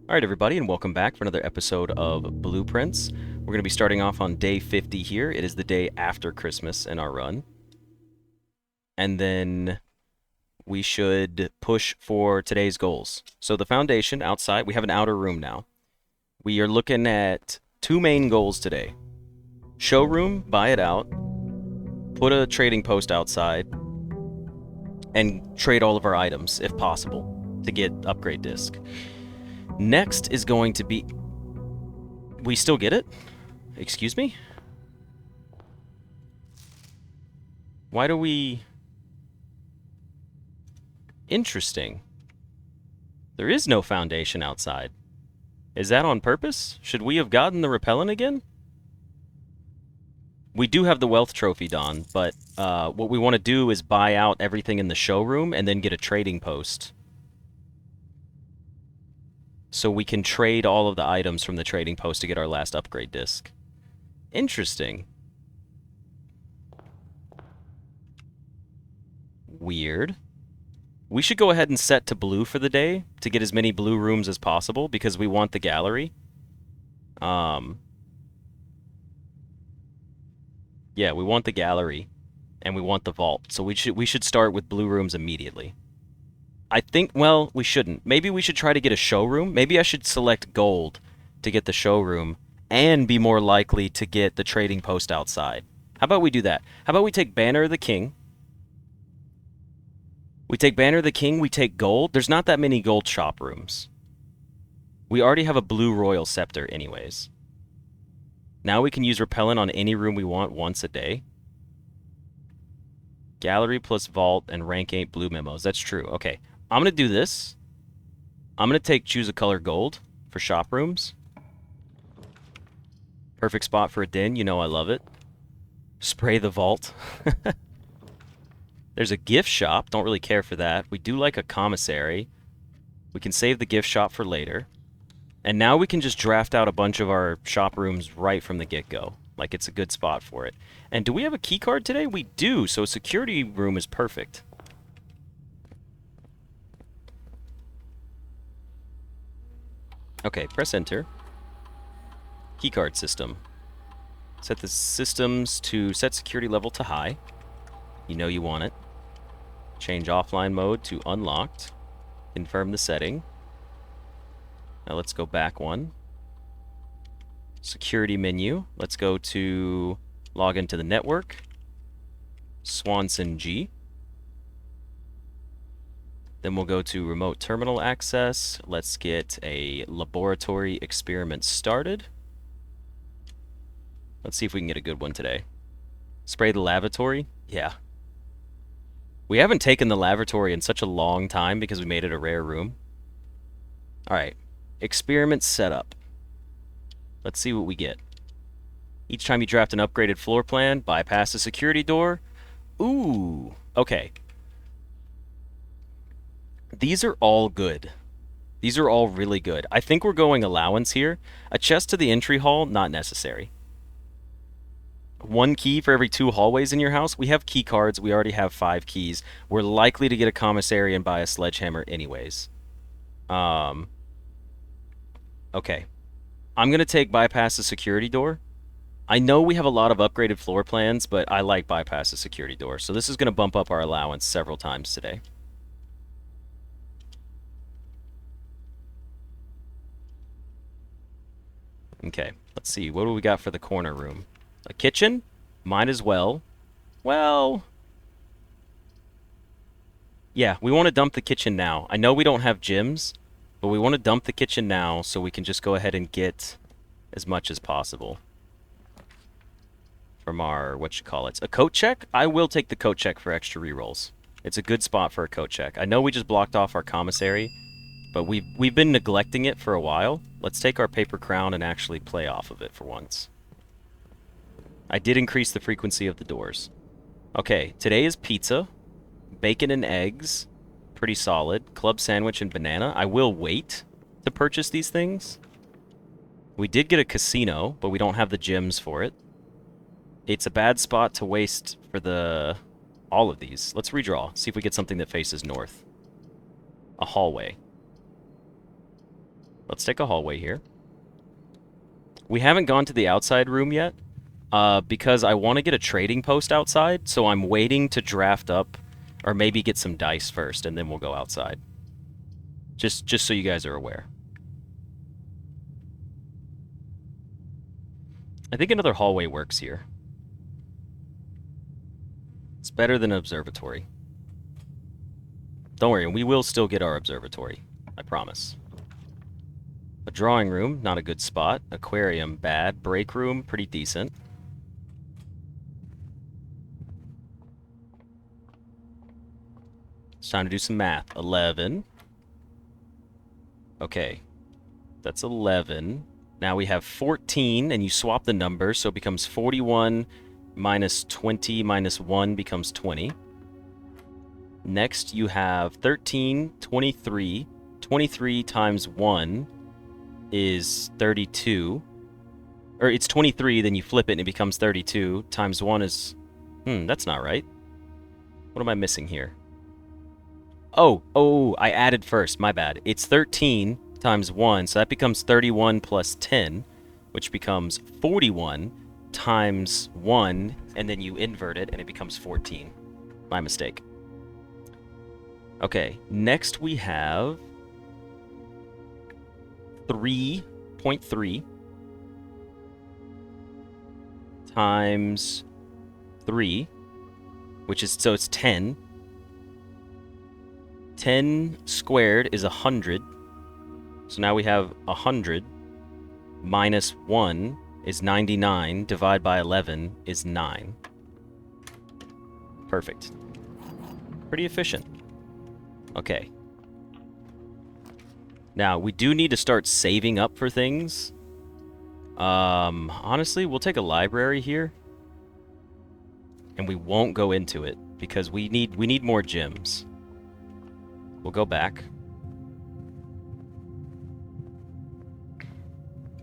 Alright everybody, and welcome back for another episode of Blueprints. We're going to be starting off on day 50 here. It is the day after Christmas in our run. And then we should push for today's goals. So the foundation outside, we have an outer room now. We are looking at two main goals today. Showroom, buy it out, put a trading post outside, and trade all of our items, if possible, to get upgrade disc. Next is going to be... We still get it? Excuse me? Why do we... Interesting. There is no foundation outside. Is that on purpose? Should we have gotten the repellent again? We do have the wealth trophy, Don, but what we want to do is buy out everything in the showroom and then get a trading post. So we can trade all of the items from the trading post to get our last upgrade disc. Interesting. Weird. We should go ahead and set to blue for the day to get as many blue rooms as possible because we want the gallery. Yeah, we want the gallery and we want the vault. So we should start with blue rooms immediately. I think, well, we shouldn't. Maybe we should try to get a showroom. Maybe I should select gold to get the showroom and be more likely to get the trading post outside. How about we do that? How about we take Banner of the King? We take Banner of the King, we take gold. There's not that many gold shop rooms. We already have a blue royal scepter anyways. Now we can use repellent on any room we want once a day. Gallery plus vault and rank 8 blue memos. That's true. Okay. I'm going to do this. I'm going to choose a color gold for shop rooms. Perfect spot for a din. You know I love it. Spray the vault. There's a gift shop. Don't really care for that. We do like a commissary. We can save the gift shop for later. And now we can just draft out a bunch of our shop rooms right from the get-go. Like it's a good spot for it. And do we have a key card today? We do, so a security room is perfect. Okay, press enter. Keycard system. Set the systems to set security level to high. You know you want it. Change offline mode to unlocked. Confirm the setting. Now let's go back one. Security menu. Let's go to log into the network. Swanson G. Then we'll go to remote terminal access. Let's get a laboratory experiment started. Let's see if we can get a good one today. Spray the lavatory? Yeah. We haven't taken the lavatory in such a long time because we made it a rare room. Alright. Experiment setup. Let's see what we get. Each time you draft an upgraded floor plan, bypass the security door. Ooh. Okay. These are all good. These are all really good. I think we're going allowance here. A chest to the entry hall, not necessary. One key for every 2 hallways in your house. We have key cards. We already have 5 keys. We're likely to get a commissary and buy a sledgehammer anyways. Okay. I'm going to take bypass the security door. I know we have a lot of upgraded floor plans, but I like bypass the security door. So this is going to bump up our allowance several times today. Okay, let's see. What do we got for the corner room? A kitchen? Might as well. Well... Yeah, we want to dump the kitchen now. I know we don't have gyms, but we want to dump the kitchen now so we can just go ahead and get as much as possible. From our, a coat check? I will take the coat check for extra rerolls. It's a good spot for a coat check. I know we just blocked off our commissary, but we've been neglecting it for a while. Let's take our paper crown and actually play off of it for once. I did increase the frequency of the doors. Okay, today is pizza, bacon and eggs, pretty solid, club sandwich and banana. I will wait to purchase these things. We did get a casino, but we don't have the gems for it. It's a bad spot to waste for all of these. Let's redraw, see if we get something that faces north. A hallway. Let's take a hallway here. We haven't gone to the outside room yet, because I want to get a trading post outside, so I'm waiting to draft up, or maybe get some dice first, and then we'll go outside. Just so you guys are aware. I think another hallway works here. It's better than an observatory. Don't worry, we will still get our observatory. I promise. A drawing room, not a good spot. Aquarium, bad. Break room, pretty decent. It's time to do some math. 11. Okay. That's 11. Now we have 14, and you swap the numbers, so it becomes 41 minus 20 minus 1 becomes 20. Next, you have 13, 23. 23 times 1 is 32. Or it's 23, then you flip it and it becomes 32. Times 1 is... that's not right. What am I missing here? Oh, I added first. My bad. It's 13 times 1, so that becomes 31 plus 10, which becomes 41 times 1, and then you invert it, and it becomes 14. My mistake. Okay, next we have 3.3 times 3, which is, so it's 10. 10 squared is 100. So now we have 100 minus 1 is 99. Divide by 11 is 9. Perfect. Pretty efficient. Okay. Now, we do need to start saving up for things. Honestly, we'll take a library here. And we won't go into it because we need more gems. We'll go back.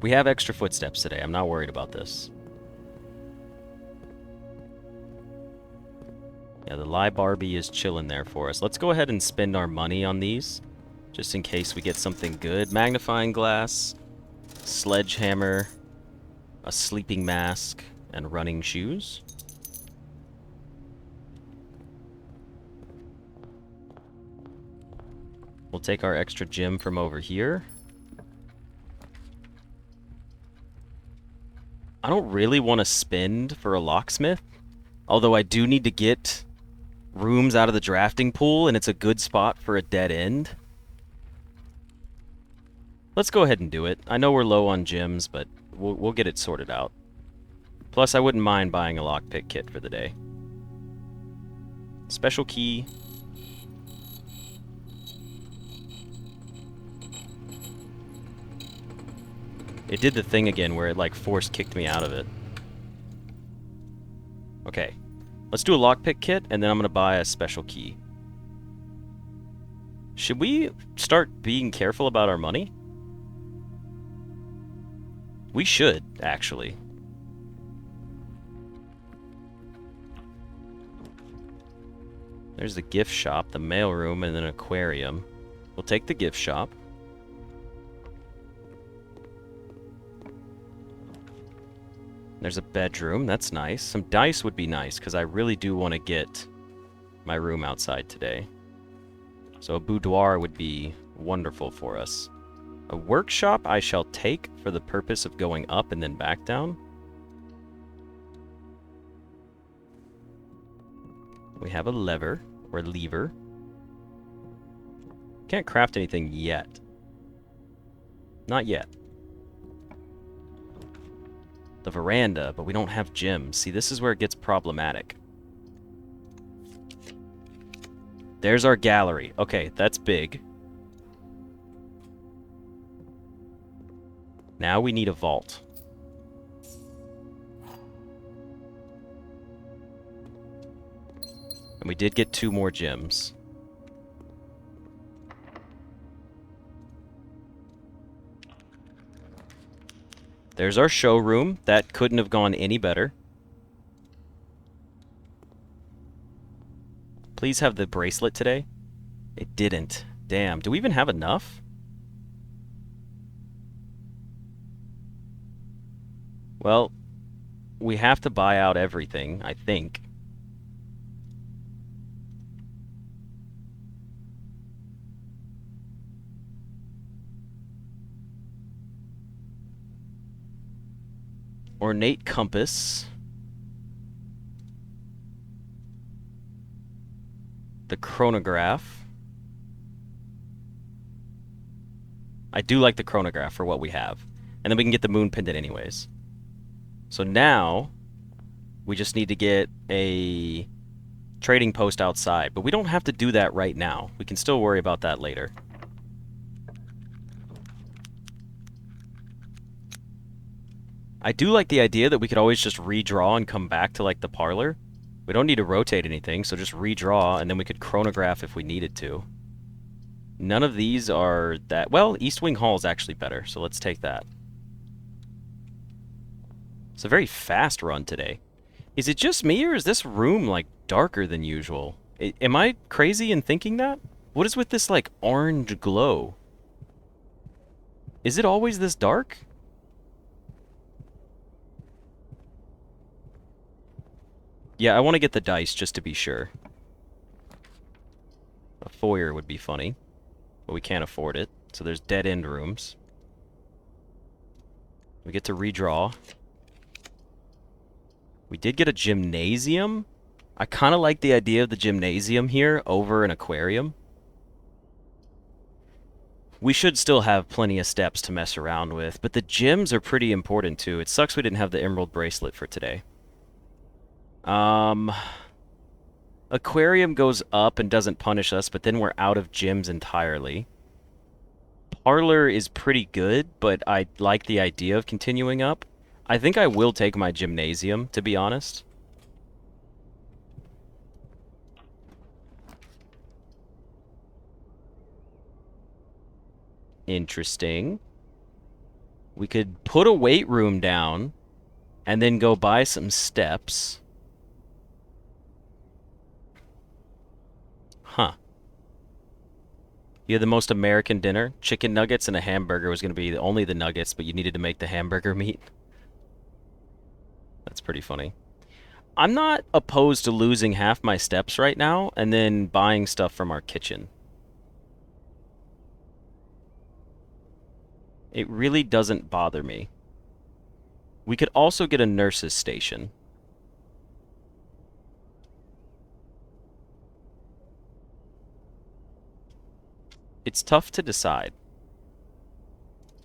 We have extra footsteps today. I'm not worried about this. Yeah, the Lie Barbie is chilling there for us. Let's go ahead and spend our money on these, just in case we get something good. Magnifying glass, sledgehammer, a sleeping mask, and running shoes. We'll take our extra gem from over here. I don't really want to spend for a locksmith, although I do need to get rooms out of the drafting pool, and it's a good spot for a dead end. Let's go ahead and do it. I know we're low on gems, but we'll get it sorted out. Plus, I wouldn't mind buying a lockpick kit for the day. Special key. It did the thing again where it like force kicked me out of it. Okay. Let's do a lockpick kit, and then I'm going to buy a special key. Should we start being careful about our money? We should, actually. There's the gift shop, the mailroom, and then an aquarium. We'll take the gift shop. There's a bedroom. That's nice. Some dice would be nice, because I really do want to get my room outside today. So a boudoir would be wonderful for us. A workshop I shall take for the purpose of going up and then back down. We have a lever, or lever. Can't craft anything yet. Not yet. The veranda, but we don't have gems. See, this is where it gets problematic. There's our gallery. Okay, that's big. Now we need a vault. And we did get 2 more gems. There's our showroom. That couldn't have gone any better. Please have the bracelet today. It didn't. Damn. Do we even have enough? Well, we have to buy out everything, I think. Ornate compass. The chronograph. I do like the chronograph for what we have. And then we can get the moon pendant anyways. So now, we just need to get a trading post outside. But we don't have to do that right now. We can still worry about that later. I do like the idea that we could always just redraw and come back to, like, the parlor. We don't need to rotate anything, so just redraw, and then we could chronograph if we needed to. None of these are that... Well, East Wing Hall is actually better, so let's take that. It's a very fast run today. Is it just me, or is this room, like, darker than usual? Am I crazy in thinking that? What is with this, like, orange glow? Is it always this dark? Yeah, I want to get the dice just to be sure. A foyer would be funny, but we can't afford it. So there's dead-end rooms. We get to redraw. We did get a gymnasium. I kind of like the idea of the gymnasium here over an aquarium. We should still have plenty of steps to mess around with, but the gyms are pretty important too. It sucks we didn't have the emerald bracelet for today. Aquarium goes up and doesn't punish us, but then we're out of gyms entirely. Parlor is pretty good, but I like the idea of continuing up. I think I will take my gymnasium, to be honest. Interesting. We could put a weight room down and then go buy some steps. Huh. You had the most American dinner. Chicken nuggets and a hamburger was going to be only the nuggets, but you needed to make the hamburger meat. That's pretty funny. I'm not opposed to losing half my steps right now and then buying stuff from our kitchen. It really doesn't bother me. We could also get a nurse's station. It's tough to decide.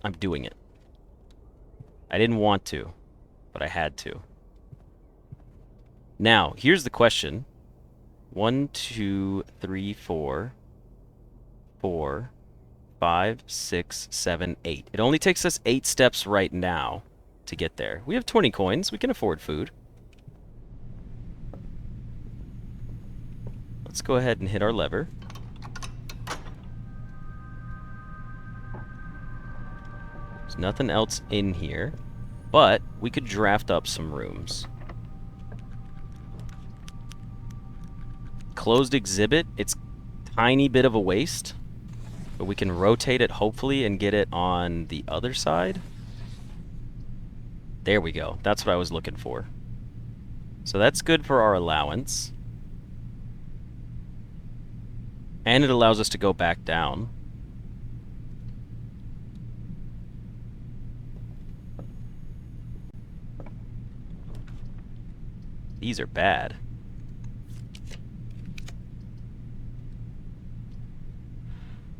I'm doing it. I didn't want to, but I had to. Now, here's the question. 1, 2, 3, 4, 4, 5, 6, 7, 8. It only takes us 8 steps right now to get there. We have 20 coins. We can afford food. Let's go ahead and hit our lever. There's nothing else in here, but we could draft up some rooms. Closed exhibit, it's a tiny bit of a waste, but we can rotate it hopefully and get it on the other side. There we go. That's what I was looking for. So that's good for our allowance. And it allows us to go back down. These are bad.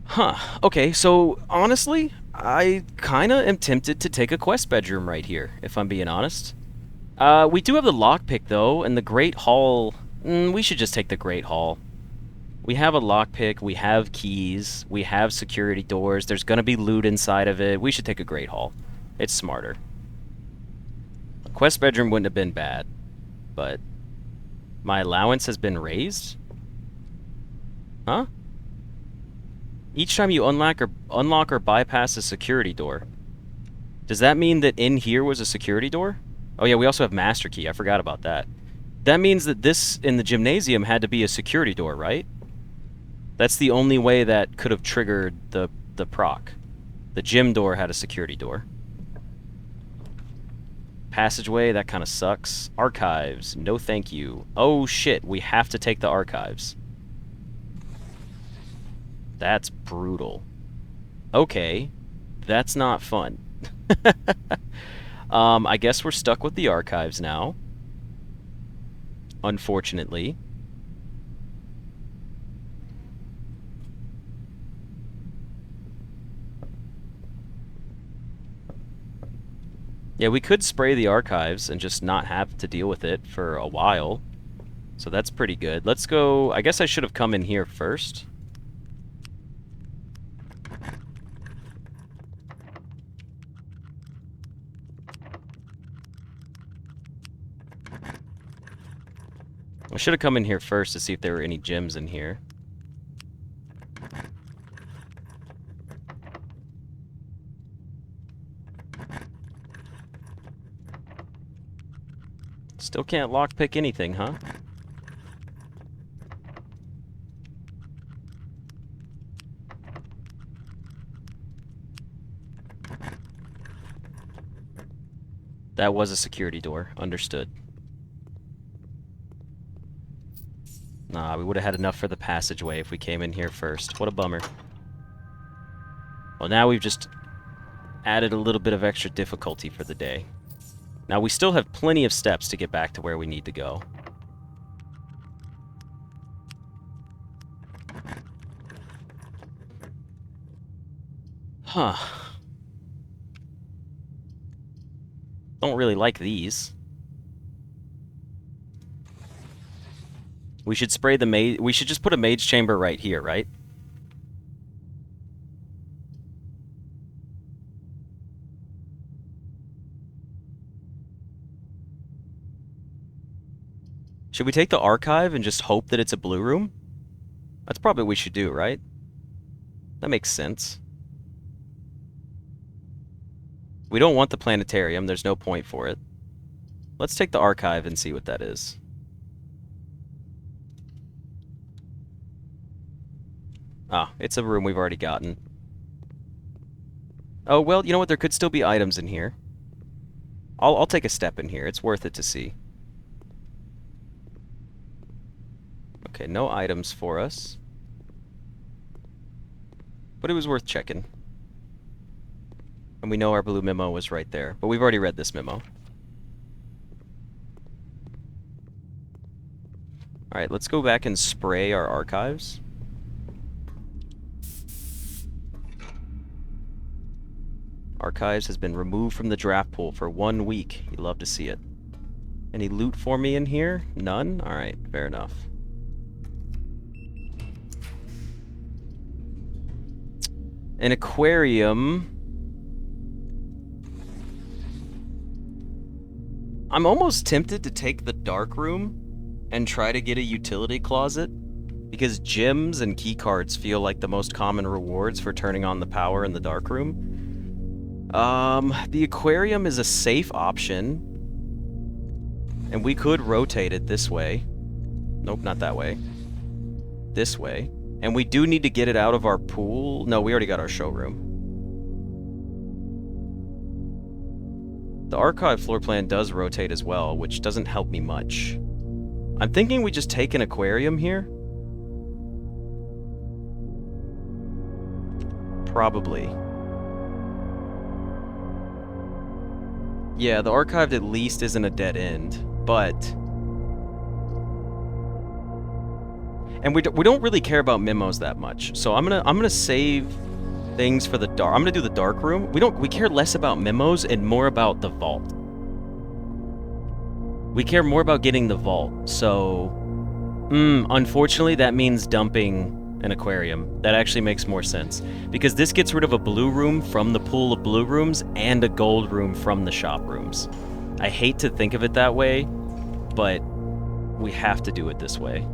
Huh. Okay, so honestly, I kind of am tempted to take a quest bedroom right here, if I'm being honest. We do have the lockpick, though, and the Great Hall... we should just take the Great Hall. We have a lockpick, we have keys, we have security doors, there's gonna be loot inside of it. We should take a Great Hall. It's smarter. A quest bedroom wouldn't have been bad, but my allowance has been raised? Huh? Each time you unlock or bypass a security door. Does that mean that in here was a security door? Oh yeah, we also have master key. I forgot about that. That means that this in the gymnasium had to be a security door, right? That's the only way that could have triggered the proc. The gym door had a security door. Passageway, that kind of sucks. Archives, no thank you. Oh shit, we have to take the archives. That's brutal. Okay, that's not fun. I guess we're stuck with the archives now. Unfortunately. Yeah, we could spray the archives and just not have to deal with it for a while. So that's pretty good. Let's go... I guess I should have come in here first. I should have come in here first to see if there were any gems in here. Still can't lockpick anything, huh? That was a security door. Understood. Nah, we would have had enough for the passageway if we came in here first. What a bummer. Well, now we've just added a little bit of extra difficulty for the day. Now, we still have plenty of steps to get back to where we need to go. Huh. Don't really like these. We should spray the mage... We should just put a mage chamber right here, right? Should we take the archive and just hope that it's a blue room? That's probably what we should do, right? That makes sense. We don't want the planetarium. There's no point for it. Let's take the archive and see what that is. Ah, it's a room we've already gotten. Oh, well, you know what? There could still be items in here. I'll take a step in here. It's worth it to see. Okay, no items for us. But it was worth checking. And we know our blue memo was right there. But we've already read this memo. Alright, let's go back and spray our archives. Archives has been removed from the draft pool for 1 week. You'd love to see it. Any loot for me in here? None? Alright, fair enough. An aquarium. I'm almost tempted to take the dark room and try to get a utility closet, because gems and keycards feel like the most common rewards for turning on the power in the dark room. The aquarium is a safe option, and we could rotate it this way. Nope, not that way. This way. And we do need to get it out of our pool. No, we already got our showroom. The archive floor plan does rotate as well, which doesn't help me much. I'm thinking we just take an aquarium here. Probably. Yeah, the archive at least isn't a dead end, but... And we don't really care about memos that much, so I'm gonna save things for the dark. I'm gonna do the dark room. We care less about memos and more about the vault. We care more about getting the vault, so... unfortunately, that means dumping an aquarium. That actually makes more sense. Because this gets rid of a blue room from the pool of blue rooms and a gold room from the shop rooms. I hate to think of it that way, but we have to do it this way.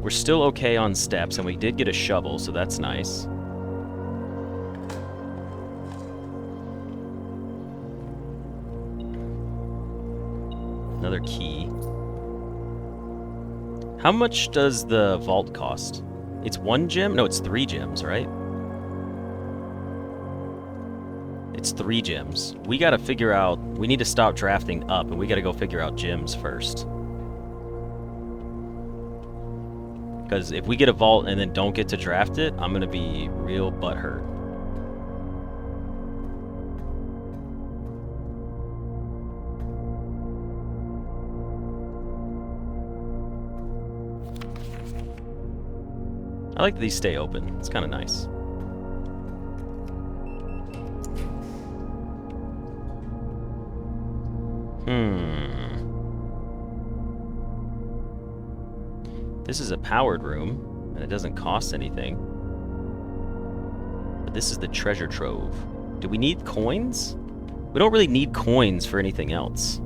We're still okay on steps, and we did get a shovel, so that's nice. Another key. How much does the vault cost? It's 1 gem? No, it's 3 gems, right? It's 3 gems. We gotta figure out... We need to stop drafting up, and we gotta go figure out gems first. Because if we get a vault and then don't get to draft it, I'm gonna be real butthurt. I like that these stay open. It's kind of nice. This is a powered room, and it doesn't cost anything. But this is the treasure trove. Do we need coins? We don't really need coins for anything else.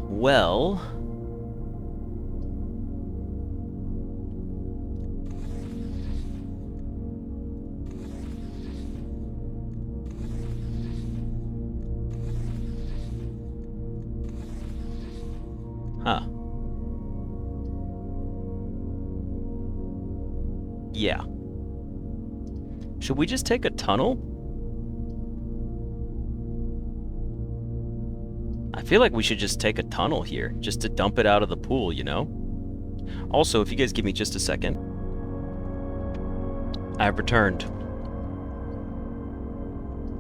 Well... Huh. Yeah. Should we just take a tunnel? I feel like we should just take a tunnel here, just to dump it out of the pool, you know? Also, if you guys give me just a second. I've returned.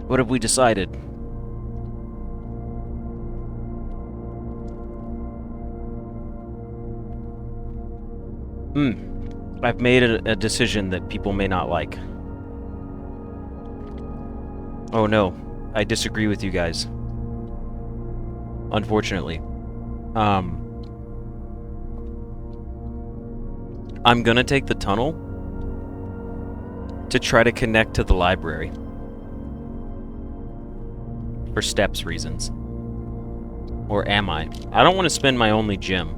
What have we decided? I've made a decision that people may not like. Oh no, I disagree with you guys. Unfortunately. I'm gonna take the tunnel to try to connect to the library. For steps reasons. Or am I? I don't want to spend my only gem.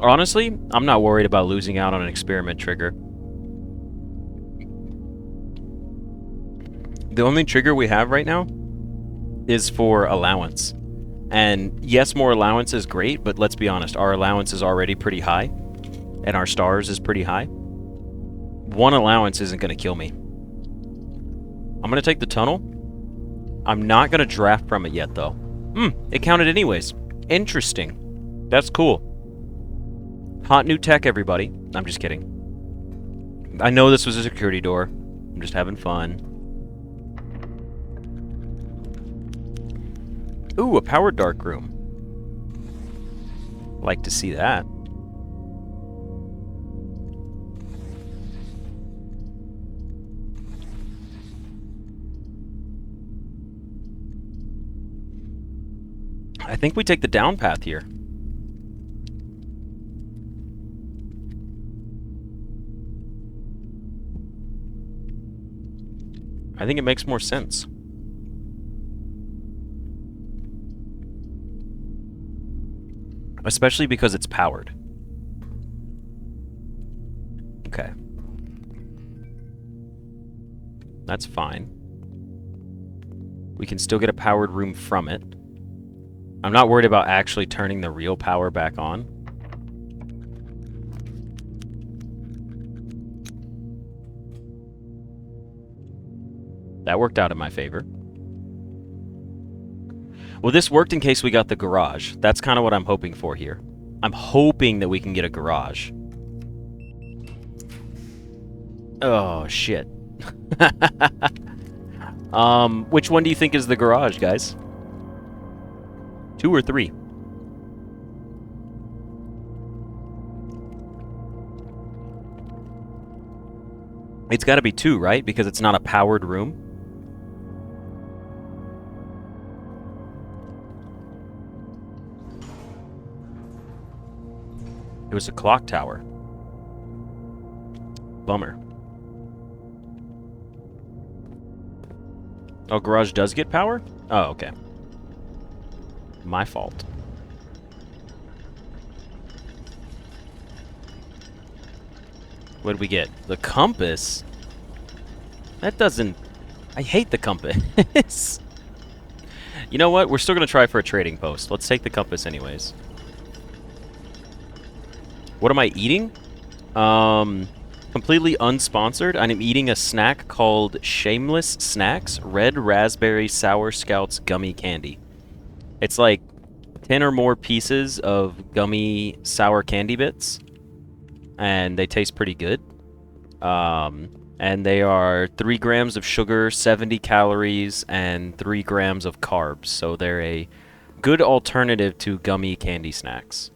Honestly, I'm not worried about losing out on an experiment trigger. The only trigger we have right now is for allowance. And yes, more allowance is great, but let's be honest, our allowance is already pretty high. And our stars is pretty high. One allowance isn't going to kill me. I'm going to take the tunnel. I'm not going to draft from it yet, though. It counted anyways. Interesting. That's cool. Hot new tech, everybody. I'm just kidding. I know this was a security door. I'm just having fun. Ooh, a powered dark room. Like to see that. I think we take the down path here. I think it makes more sense. Especially because it's powered. Okay. That's fine. We can still get a powered room from it. I'm not worried about actually turning the real power back on. That worked out in my favor. Well, this worked in case we got the garage. That's kind of what I'm hoping for here. I'm hoping that we can get a garage. Oh, shit. Which one do you think is the garage, guys? 2 or 3? It's got to be 2, right? Because it's not a powered room. It was a clock tower. Bummer. Oh, garage does get power? Oh, okay. My fault. What did we get? The compass? That doesn't... I hate the compass. You know what? We're still going to try for a trading post. Let's take the compass anyways. What am I eating? Completely unsponsored, I'm eating a snack called Shameless Snacks Red Raspberry Sour Scouts Gummy Candy. It's like 10 or more pieces of gummy sour candy bits, and they taste pretty good. And they are 3 grams of sugar, 70 calories, and 3 grams of carbs. So they're a good alternative to gummy candy snacks.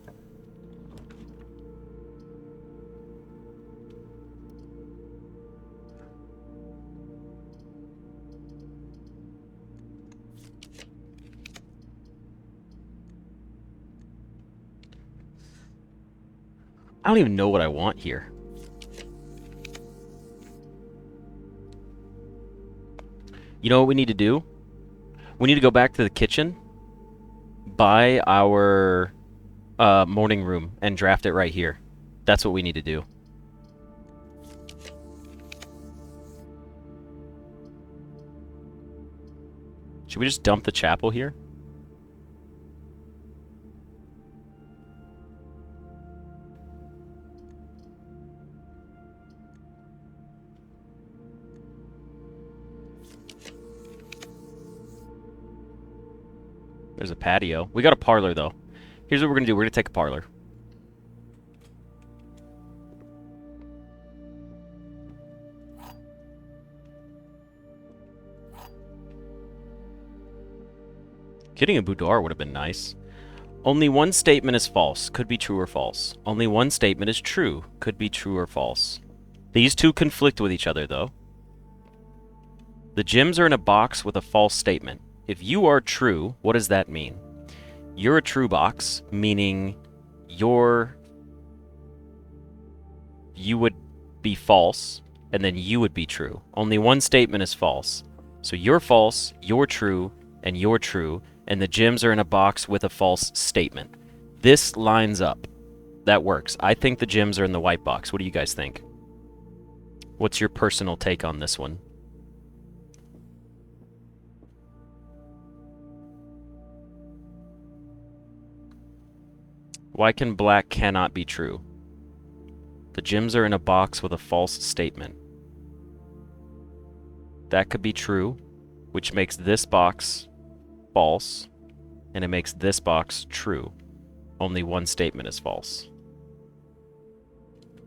I don't even know what I want here. You know what we need to do? We need to go back to the kitchen, buy our morning room, and draft it right here. That's what we need to do. Should we just dump the chapel here? There's a patio. We got a parlor, though. Here's what we're going to do. We're going to take a parlor. Getting a boudoir would have been nice. Only one statement is false. Could be true or false. Only one statement is true. Could be true or false. These two conflict with each other, though. The gems are in a box with a false statement. If you are true, what does that mean? You're a true box, meaning you would be false, and then you would be true. Only one statement is false. So you're false, you're true, and you're true, and the gems are in a box with a false statement. This lines up. That works. I think the gems are in the white box. What do you guys think? What's your personal take on this one? Why can black cannot be true? The gems are in a box with a false statement. That could be true, which makes this box false, and it makes this box true. Only one statement is false.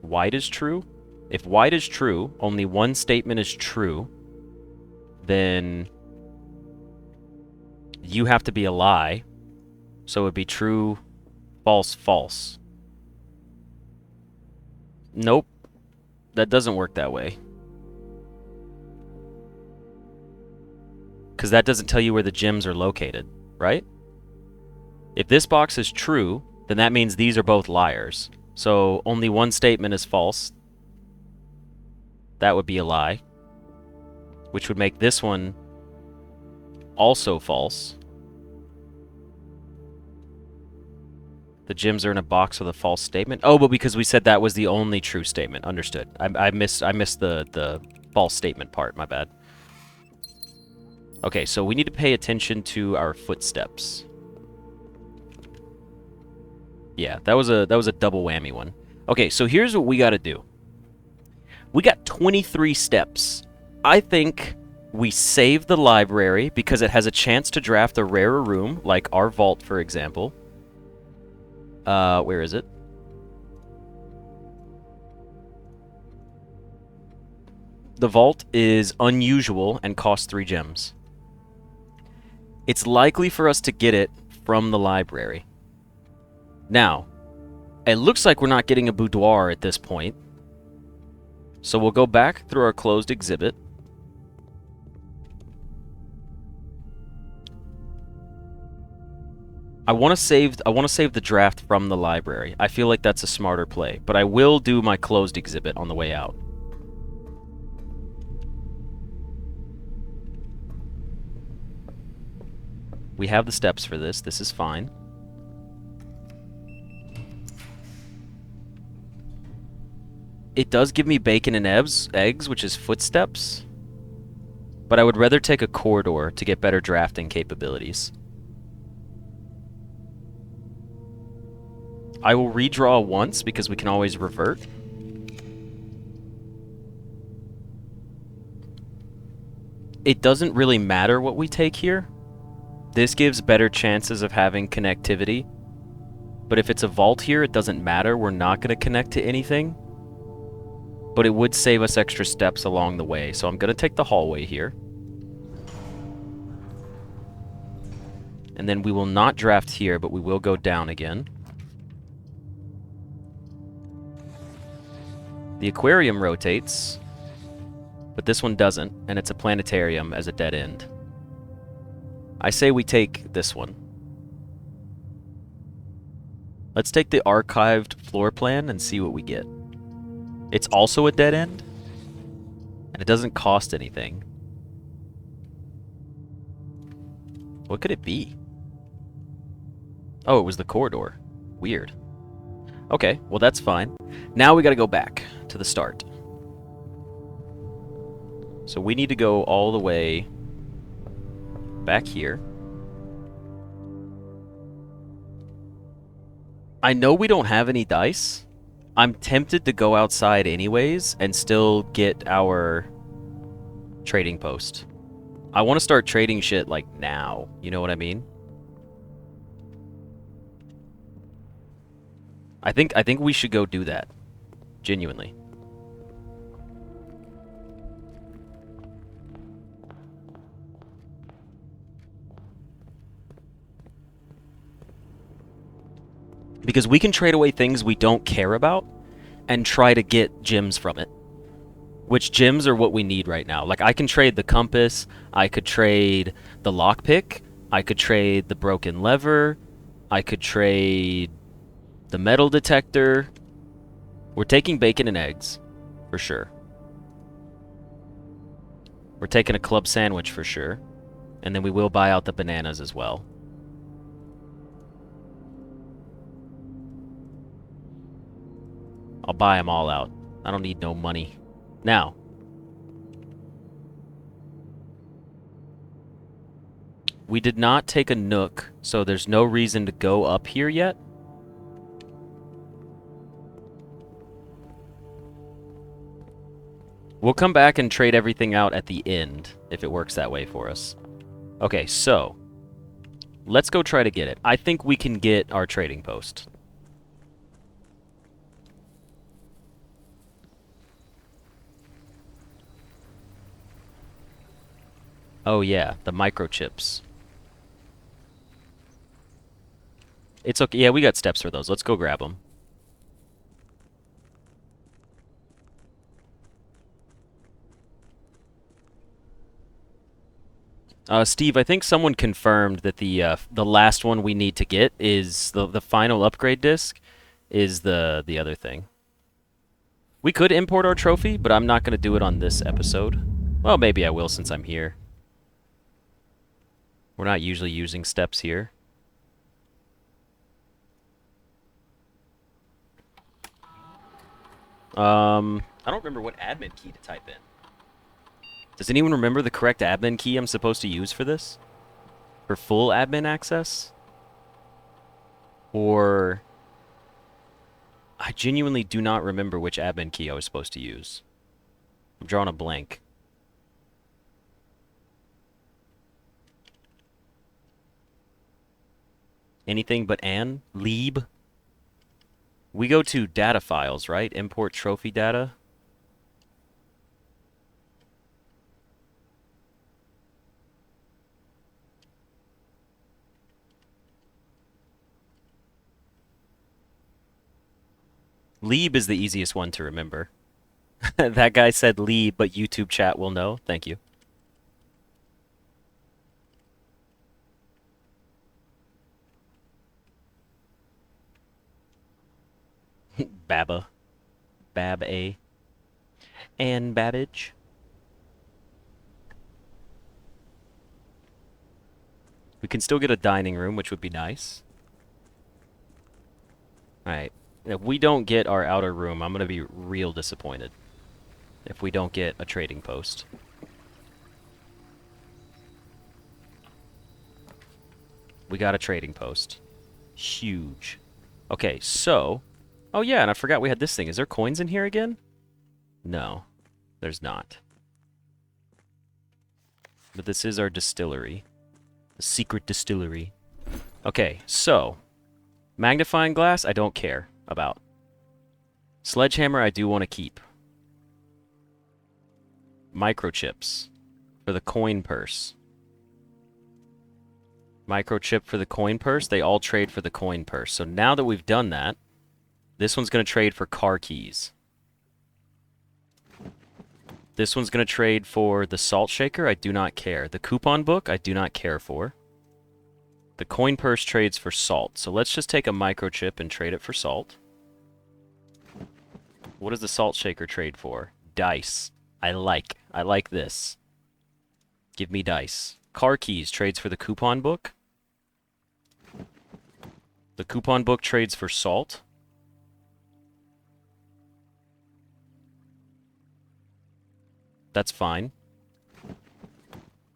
White is true? If white is true, only one statement is true, then you have to be a lie, so it would be true, false, false. Nope. That doesn't work that way. Because that doesn't tell you where the gems are located, right? If this box is true, then that means these are both liars. So only one statement is false. That would be a lie, which would make this one also false. The gems are in a box with a false statement. Oh, but because we said that was the only true statement. Understood. I missed the false statement part. My bad. Okay, so we need to pay attention to our footsteps. Yeah, that was a double whammy one. Okay, so here's what we got to do. We got 23 steps. I think we save the library because it has a chance to draft a rarer room, like our vault, for example. Where is it? The vault is unusual and costs 3 gems. It's likely for us to get it from the library. Now, it looks like we're not getting a boudoir at this point. So we'll go back through our closed exhibit. I want to save the draft from the library. I feel like that's a smarter play, but I will do my closed exhibit on the way out. We have the steps for this. This is fine. It does give me bacon and eggs, which is footsteps. But I would rather take a corridor to get better drafting capabilities. I will redraw once because we can always revert. it doesn't really matter what we take here. This gives better chances of having connectivity. But if it's a vault here, it doesn't matter. We're not going to connect to anything. But it would save us extra steps along the way. So I'm going to take the hallway here. And then we will not draft here, but we will go down again. The aquarium rotates, but this one doesn't, and it's a planetarium as a dead end. I say we take this one. Let's take the archived floor plan and see what we get. It's also a dead end, and it doesn't cost anything. What could it be? Oh, it was the corridor. Weird. Okay, well that's fine. Now we gotta go back to the start. So we need to go all the way back here. I know we don't have any dice. I'm tempted to go outside anyways and still get our trading post. I want to start trading shit like now. You know what I mean? I think we should go do that. Genuinely. Because we can trade away things we don't care about and try to get gems from it. Which gems are what we need right now. Like, I can trade the compass, I could trade the lockpick, I could trade the broken lever, I could trade the metal detector. We're taking bacon and eggs, for sure. We're taking a club sandwich for sure. And then we will buy out the bananas as well. I'll buy them all out. I don't need no money. Now. We did not take a nook, so there's no reason to go up here yet. We'll come back and trade everything out at the end, if it works that way for us. Okay, so. Let's go try to get it. I think we can get our trading post. Oh yeah, the microchips. It's okay. Yeah, we got steps for those. Let's go grab them. Steve, I think someone confirmed that the last one we need to get is the final upgrade disc is the other thing. We could import our trophy, but I'm not going to do it on this episode. Well, maybe I will since I'm here. We're not usually using steps here. I don't remember what admin key to type in. Does anyone remember the correct admin key I'm supposed to use for this? For full admin access? Or... I genuinely do not remember which admin key I was supposed to use. I'm drawing a blank. Anything but an? Leeb? We go to data files, right? Import trophy data. Leeb is the easiest one to remember. That guy said Leeb, but YouTube chat will know. Thank you. Baba. Bab-A. And Babbage. We can still get a dining room, which would be nice. Alright. If we don't get our outer room, I'm going to be real disappointed. If we don't get a trading post. We got a trading post. Huge. Okay, so... Oh yeah, and I forgot we had this thing. Is there coins in here again? No, there's not. but this is our distillery. The secret distillery. Okay, so magnifying glass, I don't care about. Sledgehammer, I do want to keep. Microchips for the coin purse. Microchip for the coin purse. They all trade for the coin purse. So now that we've done that, this one's going to trade for car keys. This one's going to trade for the salt shaker. I do not care. The coupon book, I do not care for. The coin purse trades for salt. So let's just take a microchip and trade it for salt. What does the salt shaker trade for? Dice. I like this. Give me dice. Car keys trades for the coupon book. The coupon book trades for salt. That's fine.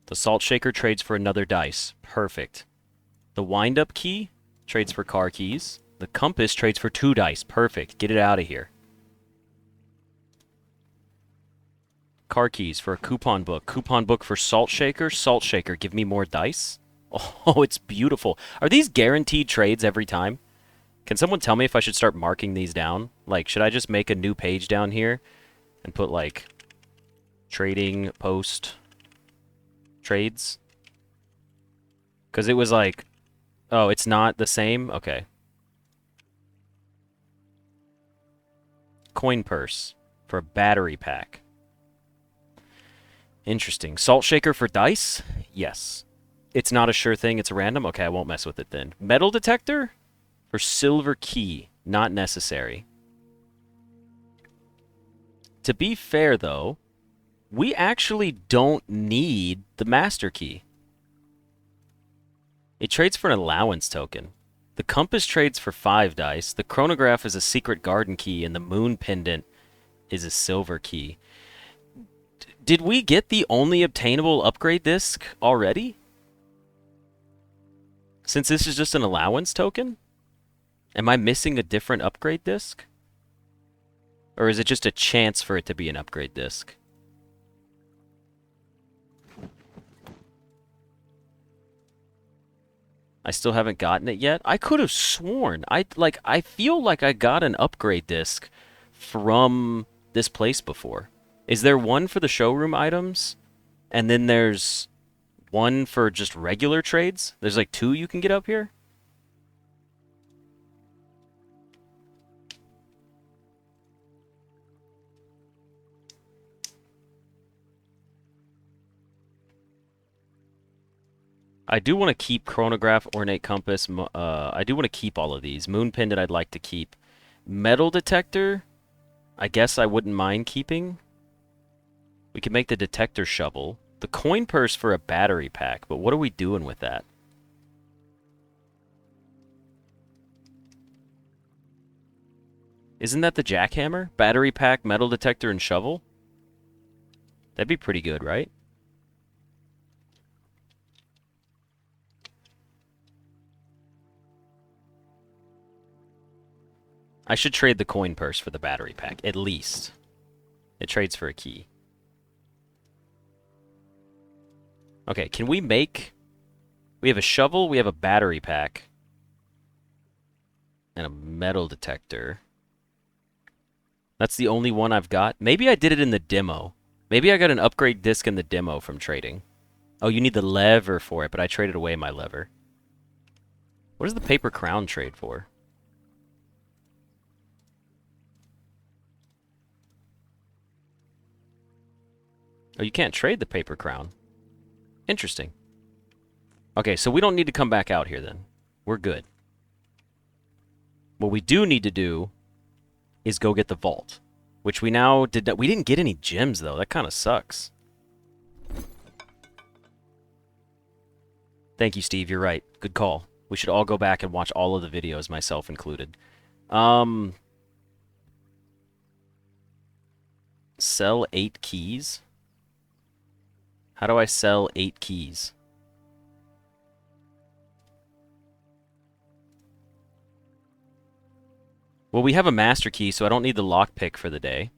The salt shaker trades for another dice. Perfect. The wind-up key trades for car keys. The compass trades for 2 dice. Perfect. Get it out of here. Car keys for a coupon book. Coupon book for salt shaker. Salt shaker. Give me more dice. Oh, it's beautiful. Are these guaranteed trades every time? Can someone tell me if I should start marking these down? Like, should I just make a new page down here and put, like, trading post trades? Because it was like, oh, it's not the same? Okay. Coin purse for a battery pack. Interesting. Salt shaker for dice? Yes. It's not a sure thing, it's a random? Okay, I won't mess with it then. Metal detector? For silver key. Not necessary. To be fair, though, we actually don't need the master key. It trades for an allowance token. The compass trades for 5 dice. The chronograph is a secret garden key, and the moon pendant is a silver key. Did we get the only obtainable upgrade disc already? Since this is just an allowance token? Am I missing a different upgrade disc? Or is it just a chance for it to be an upgrade disc? I still haven't gotten it yet. I could have sworn. I feel like I got an upgrade disc from this place before. Is there one for the showroom items? And then there's one for just regular trades? There's like 2 you can get up here? I do want to keep chronograph, ornate compass. I do want to keep all of these. Moon pendant I'd like to keep. Metal detector, I guess I wouldn't mind keeping. We could make the detector shovel. The coin purse for a battery pack, but what are we doing with that? Isn't that the jackhammer? Battery pack, metal detector, and shovel? That'd be pretty good, right? I should trade the coin purse for the battery pack, at least. It trades for a key. Okay, can we make... We have a shovel, we have a battery pack. And a metal detector. That's the only one I've got. Maybe I did it in the demo. Maybe I got an upgrade disc in the demo from trading. Oh, you need the lever for it, but I traded away my lever. What does the paper crown trade for? Oh, you can't trade the paper crown. Interesting. Okay, so we don't need to come back out here then. We're good. What we do need to do is go get the vault, which we now did. We didn't get any gems though. That kind of sucks. Thank you, Steve. You're right. Good call. We should all go back and watch all of the videos, myself included. Sell 8 keys? How do I sell 8 keys? Well, we have a master key, so I don't need the lockpick for the day.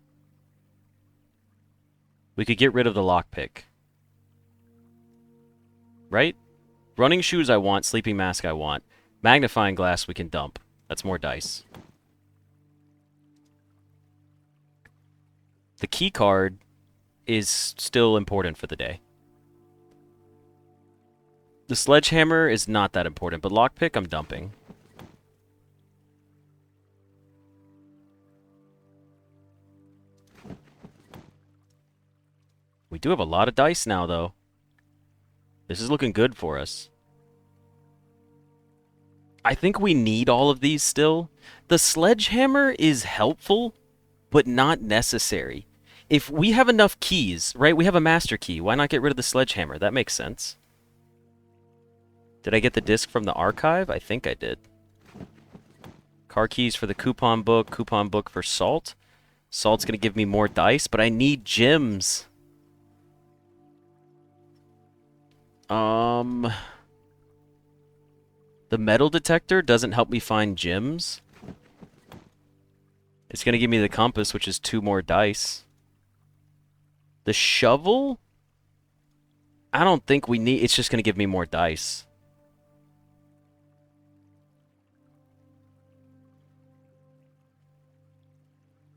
We could get rid of the lockpick. right? Running shoes I want, sleeping mask I want. Magnifying glass we can dump. That's more dice. The key card is still important for the day. The sledgehammer is not that important, but lockpick I'm dumping. We do have a lot of dice now, though. This is looking good for us. I think we need all of these still. The sledgehammer is helpful, but not necessary. If we have enough keys, right? We have a master key. Why not get rid of the sledgehammer? That makes sense. Did I get the disc from the archive? I think I did. Car keys for the coupon book for salt. Salt's going to give me more dice, but I need gems. The metal detector doesn't help me find gems. It's going to give me the compass, which is 2 more dice. The shovel? I don't think we need... It's just going to give me more dice.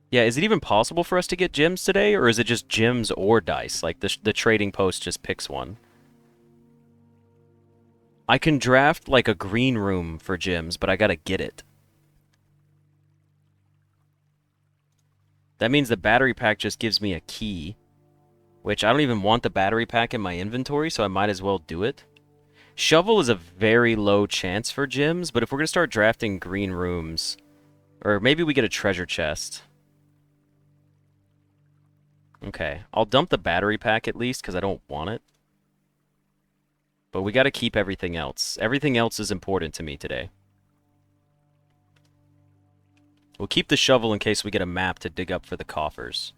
Yeah, is it even possible for us to get gems today? Or is it just gems or dice? Like, the trading post just picks one. I can draft, like, a green room for gems, but I gotta get it. That means the battery pack just gives me a key. Which I don't even want the battery pack in my inventory, so I might as well do it. Shovel is a very low chance for gems, but if we're going to start drafting green rooms... Or maybe we get a treasure chest. Okay, I'll dump the battery pack at least, because I don't want it. But we got to keep everything else. Everything else is important to me today. We'll keep the shovel in case we get a map to dig up for the coffers.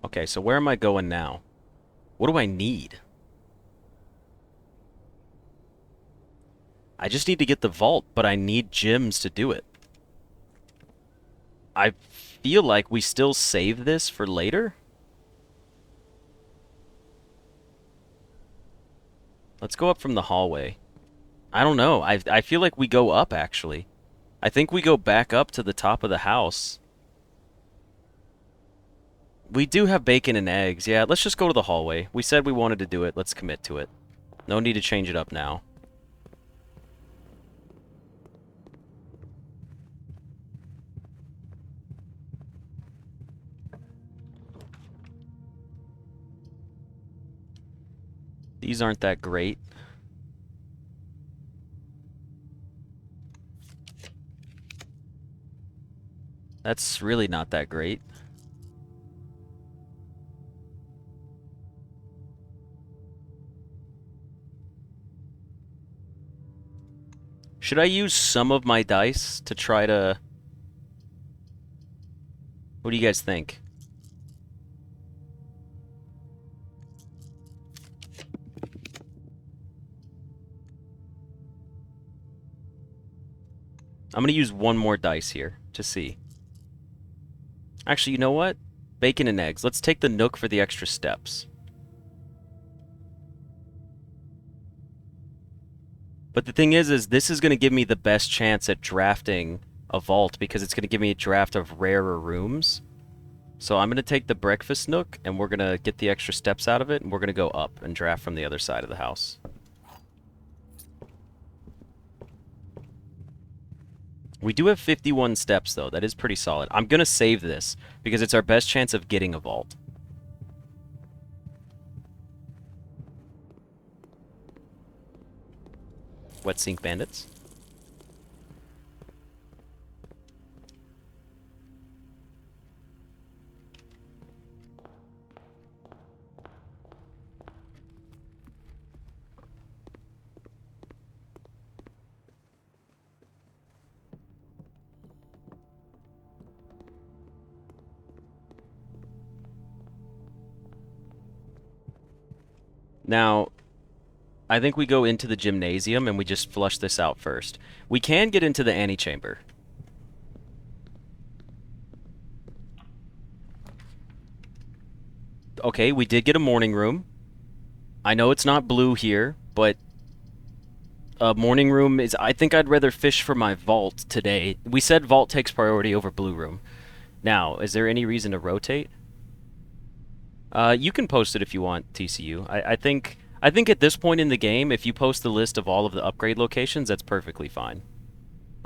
Okay, so where am I going now? What do I need? I just need to get the vault, but I need gems to do it. I feel like we still save this for later. Let's go up from the hallway. I don't know. I feel like we go up, actually. I think we go back up to the top of the house. We do have bacon and eggs. Yeah, let's just go to the hallway. We said we wanted to do it. Let's commit to it. No need to change it up now. These aren't that great. That's really not that great. Should I use some of my dice to try to... What do you guys think? I'm going to use one more dice here to see. Actually, you know what? Bacon and eggs. Let's take the nook for the extra steps. But the thing is this is going to give me the best chance at drafting a vault because it's going to give me a draft of rarer rooms. So I'm going to take the breakfast nook and we're going to get the extra steps out of it and we're going to go up and draft from the other side of the house. We do have 51 steps, though. That is pretty solid. I'm going to save this because it's our best chance of getting a vault. Wet Sink Bandits. Now, I think we go into the gymnasium and we just flush this out first. We can get into the antechamber. Okay, we did get a morning room. I know it's not blue here, but a morning room is... I think I'd rather fish for my vault today. We said vault takes priority over blue room. Now, is there any reason to rotate? You can post it if you want, TCU. I think at this point in the game, if you post the list of all of the upgrade locations, that's perfectly fine.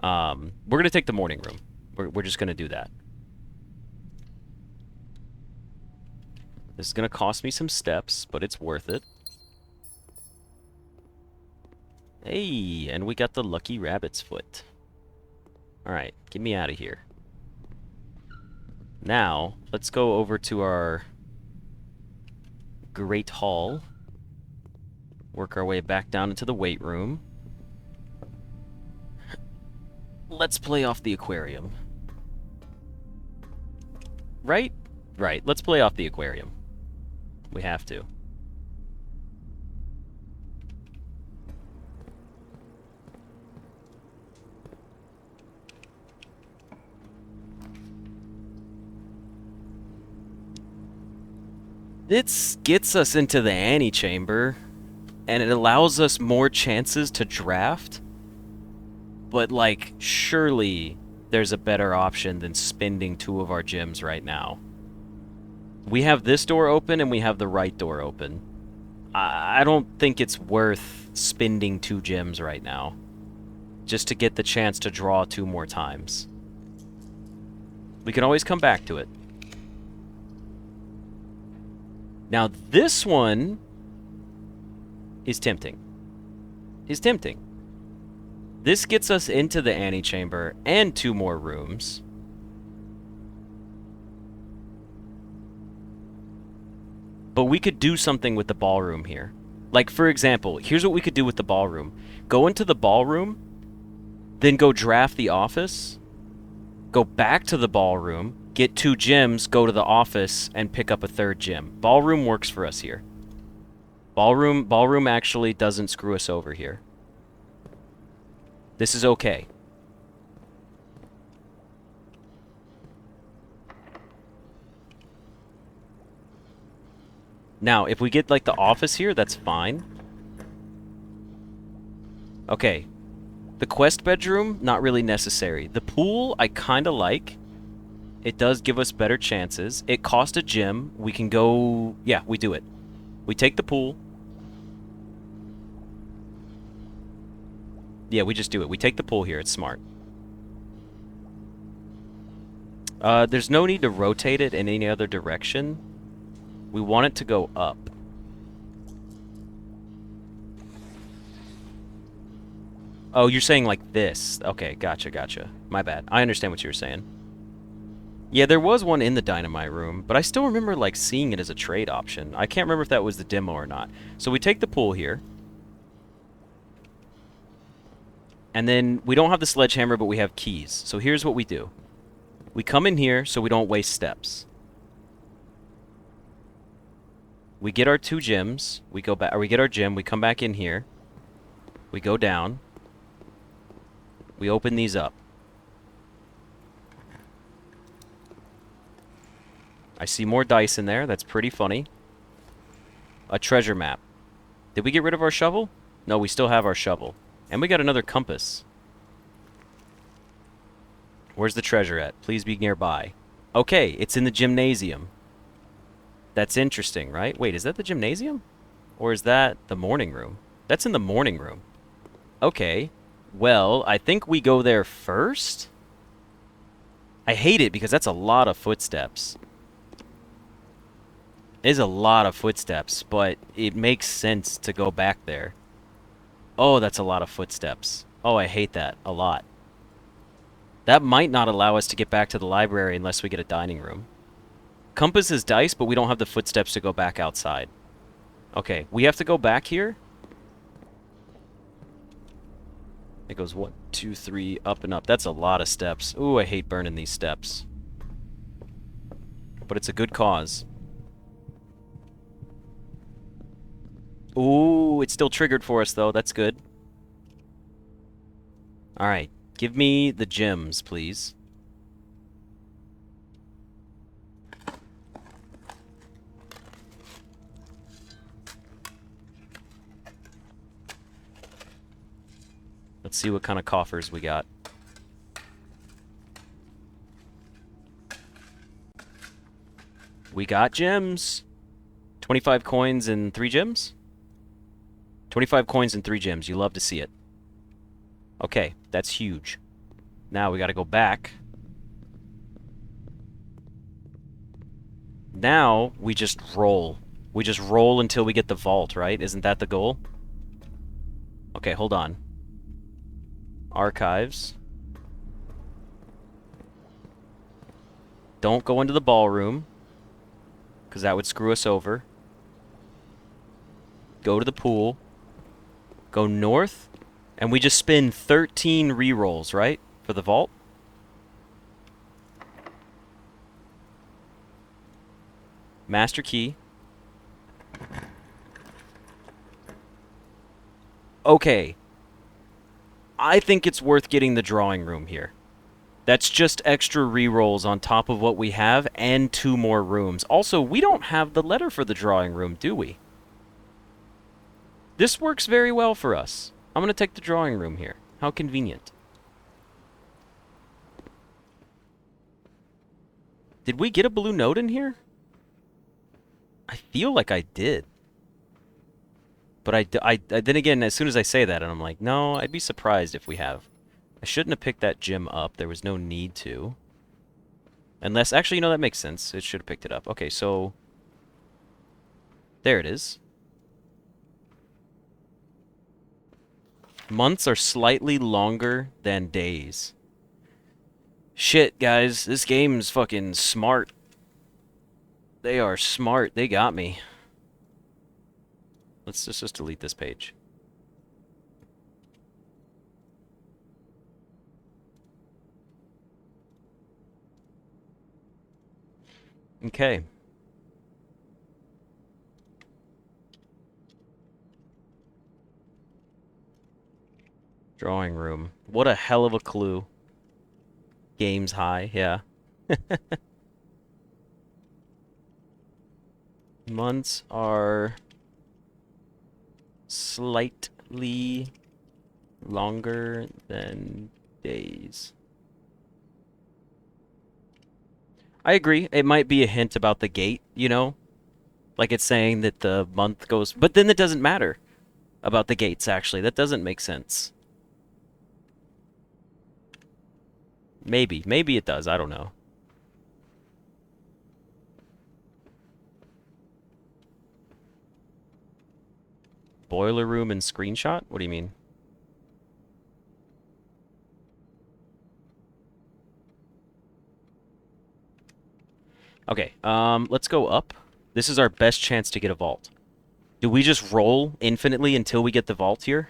We're going to take the morning room. We're just going to do that. This is going to cost me some steps, but it's worth it. Hey, and we got the lucky rabbit's foot. Alright, get me out of here. Now, let's go over to our great hall. Work our way back down into the weight room. Let's play off the aquarium. Right? Right, let's play off the aquarium. We have to. This gets us into the antechamber, and it allows us more chances to draft. But, like, surely there's a better option than spending 2 of our gems right now. We have this door open, and we have the right door open. I don't think it's worth spending 2 gems right now, just to get the chance to draw 2 more times. We can always come back to it. Now, this one is tempting. This gets us into the antechamber and 2 more rooms. But we could do something with the ballroom here. Like, for example, here's what we could do with the ballroom. Go into the ballroom, then go draft the office, go back to the ballroom, get 2 gems, go to the office, and pick up a 3rd gem. Ballroom works for us here. Ballroom actually doesn't screw us over here. This is okay. Now, if we get, like, the office here, that's fine. Okay. The quest bedroom, not really necessary. The pool, I kind of like. It does give us better chances. It cost a gem. We can go... Yeah, we do it. We take the pool. Yeah, we just do it. We take the pool here. It's smart. There's no need to rotate it in any other direction. We want it to go up. Oh, you're saying like this. Okay, gotcha. My bad. I understand what you were saying. Yeah, there was one in the dynamite room, but I still remember like seeing it as a trade option. I can't remember if that was the demo or not. So we take the pool here. And then we don't have the sledgehammer, but we have keys. So here's what we do. We come in here so we don't waste steps. We get our 2 gems. We go back, or we get our gem. We come back in here. We go down. We open these up. I see more dice in there. That's pretty funny. A treasure map. Did we get rid of our shovel? No, we still have our shovel. And we got another compass. Where's the treasure at? Please be nearby. Okay, it's in the gymnasium. That's interesting, right? Wait, is that the gymnasium? Or is that the morning room? That's in the morning room. Okay. Well, I think we go there first. I hate it because that's a lot of footsteps. It is a lot of footsteps, but it makes sense to go back there. Oh, that's a lot of footsteps. Oh, I hate that a lot. That might not allow us to get back to the library unless we get a dining room. Compass is dice, but we don't have the footsteps to go back outside. Okay, we have to go back here. It goes 1, 2, 3, up and up. That's a lot of steps. Ooh, I hate burning these steps. But it's a good cause. Ooh, it's still triggered for us, though. That's good. Alright. Give me the gems, please. Let's see what kind of coffers we got. We got gems. 25 coins and 3 gems? 25 coins and 3 gems. You love to see it. Okay, that's huge. Now we gotta go back. Now we just roll. We just roll until we get the vault, right? Isn't that the goal? Okay, hold on. Archives. Don't go into the ballroom, because that would screw us over. Go to the pool. Go north. And we just spin 13 rerolls, right? For the vault. Master key. Okay. I think it's worth getting the drawing room here. That's just extra rerolls on top of what we have and 2 more rooms. Also, we don't have the letter for the drawing room, do we? This works very well for us. I'm going to take the drawing room here. How convenient. Did we get a blue note in here? I feel like I did. But then again, as soon as I say that, and I'm like, no, I'd be surprised if we have. I shouldn't have picked that gem up. There was no need to. Unless, actually, you know, that makes sense. It should have picked it up. Okay, so... there it is. Months are slightly longer than days. Shit, guys. This game's fucking smart. They are smart. They got me. Let's just delete this page. Okay. Drawing room. What a hell of a clue. Games high, yeah. Months are slightly longer than days. I agree. It might be a hint about the gate, you know? Like it's saying that the month goes... but then it doesn't matter about the gates, actually. That doesn't make sense. Maybe. Maybe it does. I don't know. Boiler room and screenshot? What do you mean? Okay, let's go up. This is our best chance to get a vault. Do we just roll infinitely until we get the vault here?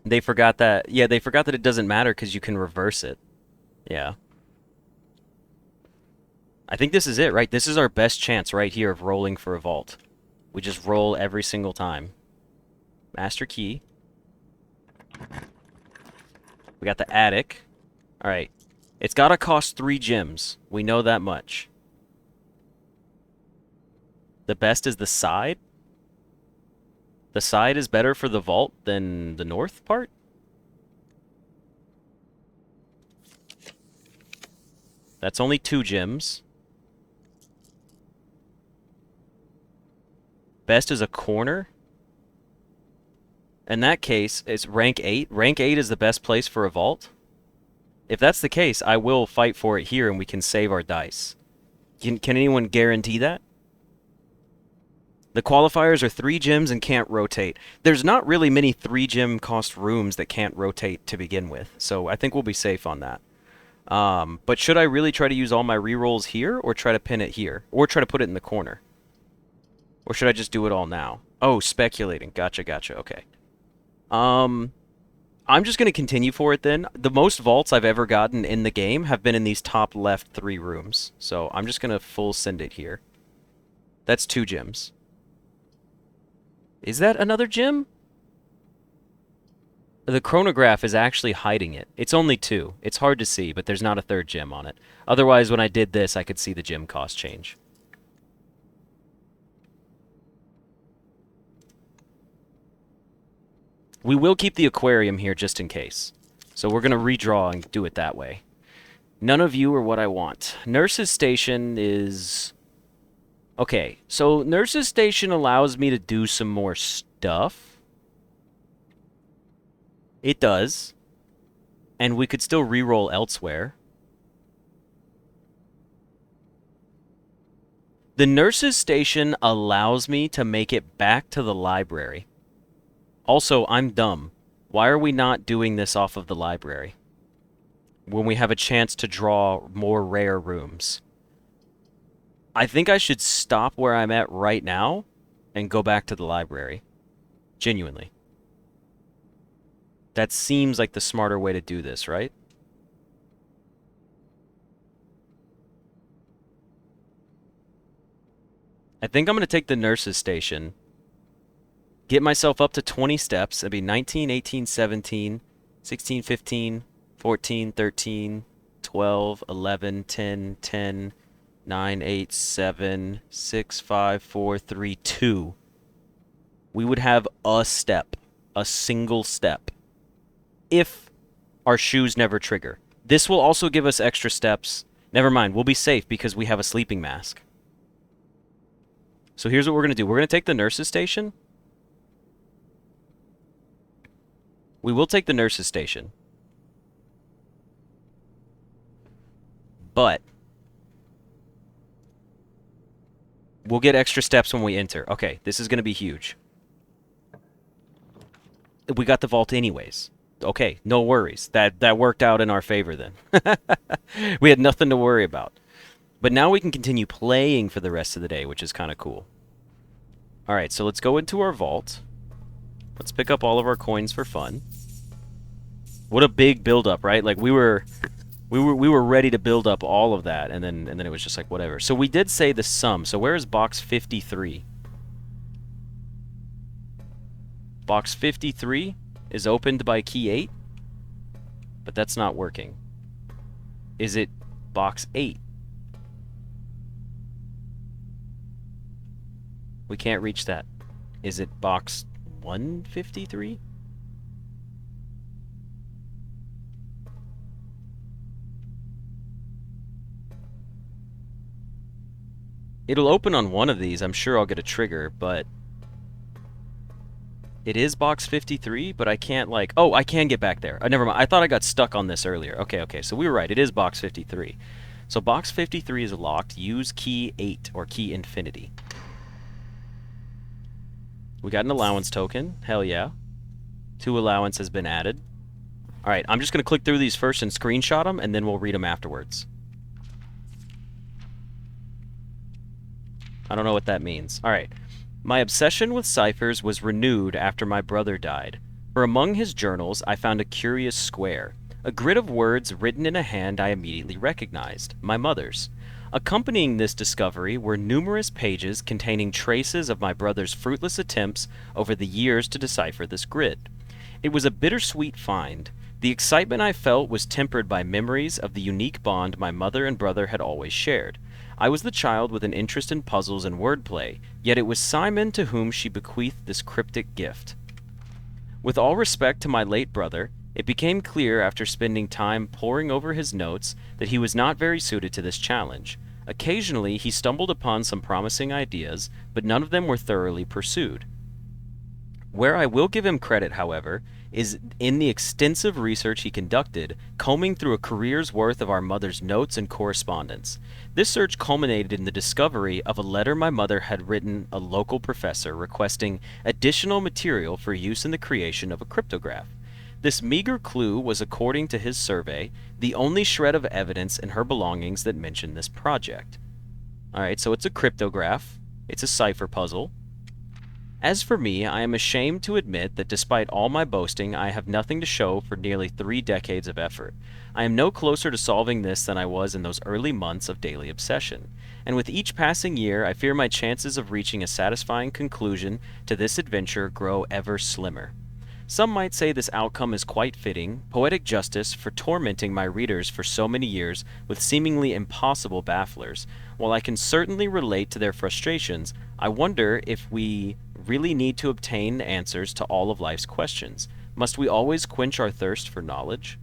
They forgot that... yeah, they forgot that it doesn't matter because you can reverse it. Yeah. I think this is it, right? This is our best chance right here of rolling for a vault. We just roll every single time. Master key. We got the attic. Alright. It's gotta cost 3 gems. We know that much. The best is the side? The side is better for the vault than the north part? That's only 2 gems. Best is a corner? In that case, it's rank 8. Rank 8 is the best place for a vault? If that's the case, I will fight for it here and we can save our dice. Can anyone guarantee that? The qualifiers are 3 gems and can't rotate. There's not really many 3 gem cost rooms that can't rotate to begin with, so I think we'll be safe on that. But should I really try to use all my rerolls here, or try to pin it here? Or try to put it in the corner? Or should I just do it all now? Oh, speculating. Gotcha, gotcha, okay. I'm just going to continue for it then. The most vaults I've ever gotten in the game have been in these top left 3 rooms. So I'm just going to full send it here. That's 2 gems. Is that another gem? The chronograph is actually hiding it. It's only 2. It's hard to see, but there's not a 3rd gem on it. Otherwise, when I did this, I could see the gem cost change. We will keep the aquarium here just in case. So we're going to redraw and do it that way. None of you are what I want. Nurse's Station is... Okay, so Nurse's Station allows me to do some more stuff. It does. And we could still reroll elsewhere. The Nurse's Station allows me to make it back to the library. Also, I'm dumb. Why are we not doing this off of the library when we have a chance to draw more rare rooms? I think I should stop where I'm at right now and go back to the library. Genuinely. That seems like the smarter way to do this, right? I think I'm going to take the Nurse's Station, get myself up to 20 steps. It'd be 19, 18, 17, 16, 15, 14, 13, 12, 11, 10, 10, 9, 8, 7, 6, 5, 4, 3, 2. We would have a step, a single step, if our shoes never trigger. This will also give us extra steps. Never mind, we'll be safe because we have a sleeping mask. So here's what we're going to do. We're going to take the Nurse's Station. We will take the Nurse's Station. But we'll get extra steps when we enter. Okay, this is going to be huge. We got the vault anyways. Okay, no worries. That worked out in our favor then. We had nothing to worry about. But now we can continue playing for the rest of the day, which is kind of cool. Alright, so let's go into our vault. Let's pick up all of our coins for fun. What a big build-up, right? Like, we were ready to build up all of that, and then it was just like, whatever. So we did say the sum. So where is box 53? Box 53 is opened by key 8, but that's not working. Is it box 8? We can't reach that. Is it box 153? It'll open on one of these. I'm sure I'll get a trigger, but it is box 53, but I can't, like... Oh, I can get back there. Never mind. I thought I got stuck on this earlier. Okay, so we were right. It is box 53. So box 53 is locked. Use key 8, or key infinity. We got an allowance token. Hell yeah. 2 allowance has been added. Alright, I'm just going to click through these first and screenshot them, and then we'll read them afterwards. I don't know what that means. Alright. My obsession with ciphers was renewed after my brother died. For among his journals, I found a curious square. A grid of words written in a hand I immediately recognized. My mother's. Accompanying this discovery were numerous pages containing traces of my brother's fruitless attempts over the years to decipher this grid. It was a bittersweet find. The excitement I felt was tempered by memories of the unique bond my mother and brother had always shared. I was the child with an interest in puzzles and wordplay, yet it was Simon to whom she bequeathed this cryptic gift. With all respect to my late brother, it became clear after spending time poring over his notes that he was not very suited to this challenge. Occasionally, he stumbled upon some promising ideas, but none of them were thoroughly pursued. Where I will give him credit, however, is in the extensive research he conducted, combing through a career's worth of our mother's notes and correspondence. This search culminated in the discovery of a letter my mother had written a local professor requesting additional material for use in the creation of a cryptograph. This meager clue was, according to his survey, the only shred of evidence in her belongings that mentioned this project. Alright, so it's a cryptograph. It's a cipher puzzle. As for me, I am ashamed to admit that despite all my boasting, I have nothing to show for nearly 3 decades of effort. I am no closer to solving this than I was in those early months of daily obsession. and with each passing year I fear my chances of reaching a satisfying conclusion to this adventure grow ever slimmer. Some might say this outcome is quite fitting, poetic justice for tormenting my readers for so many years with seemingly impossible bafflers. While I can certainly relate to their frustrations, I wonder if we really need to obtain answers to all of life's questions. Must we always quench our thirst for knowledge?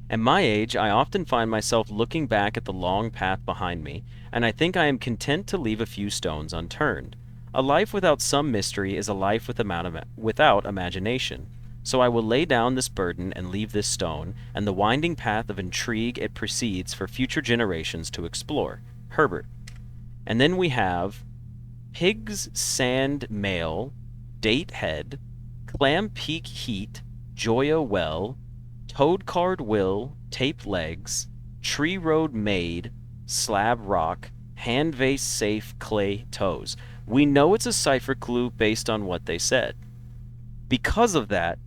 At my age, I often find myself looking back at the long path behind me, and I think I am content to leave a few stones unturned. A life without some mystery is a life without imagination. So I will lay down this burden and leave this stone, and the winding path of intrigue it precedes for future generations to explore. Herbert. And then we have Pig's Sand Mail, Date Head, Clam Peak Heat, Joya Well, Toad Card Will, Tape Legs, Tree Road Maid, Slab Rock, Hand Vase Safe, Clay Toes. We know it's a cipher clue based on what they said. Because of that,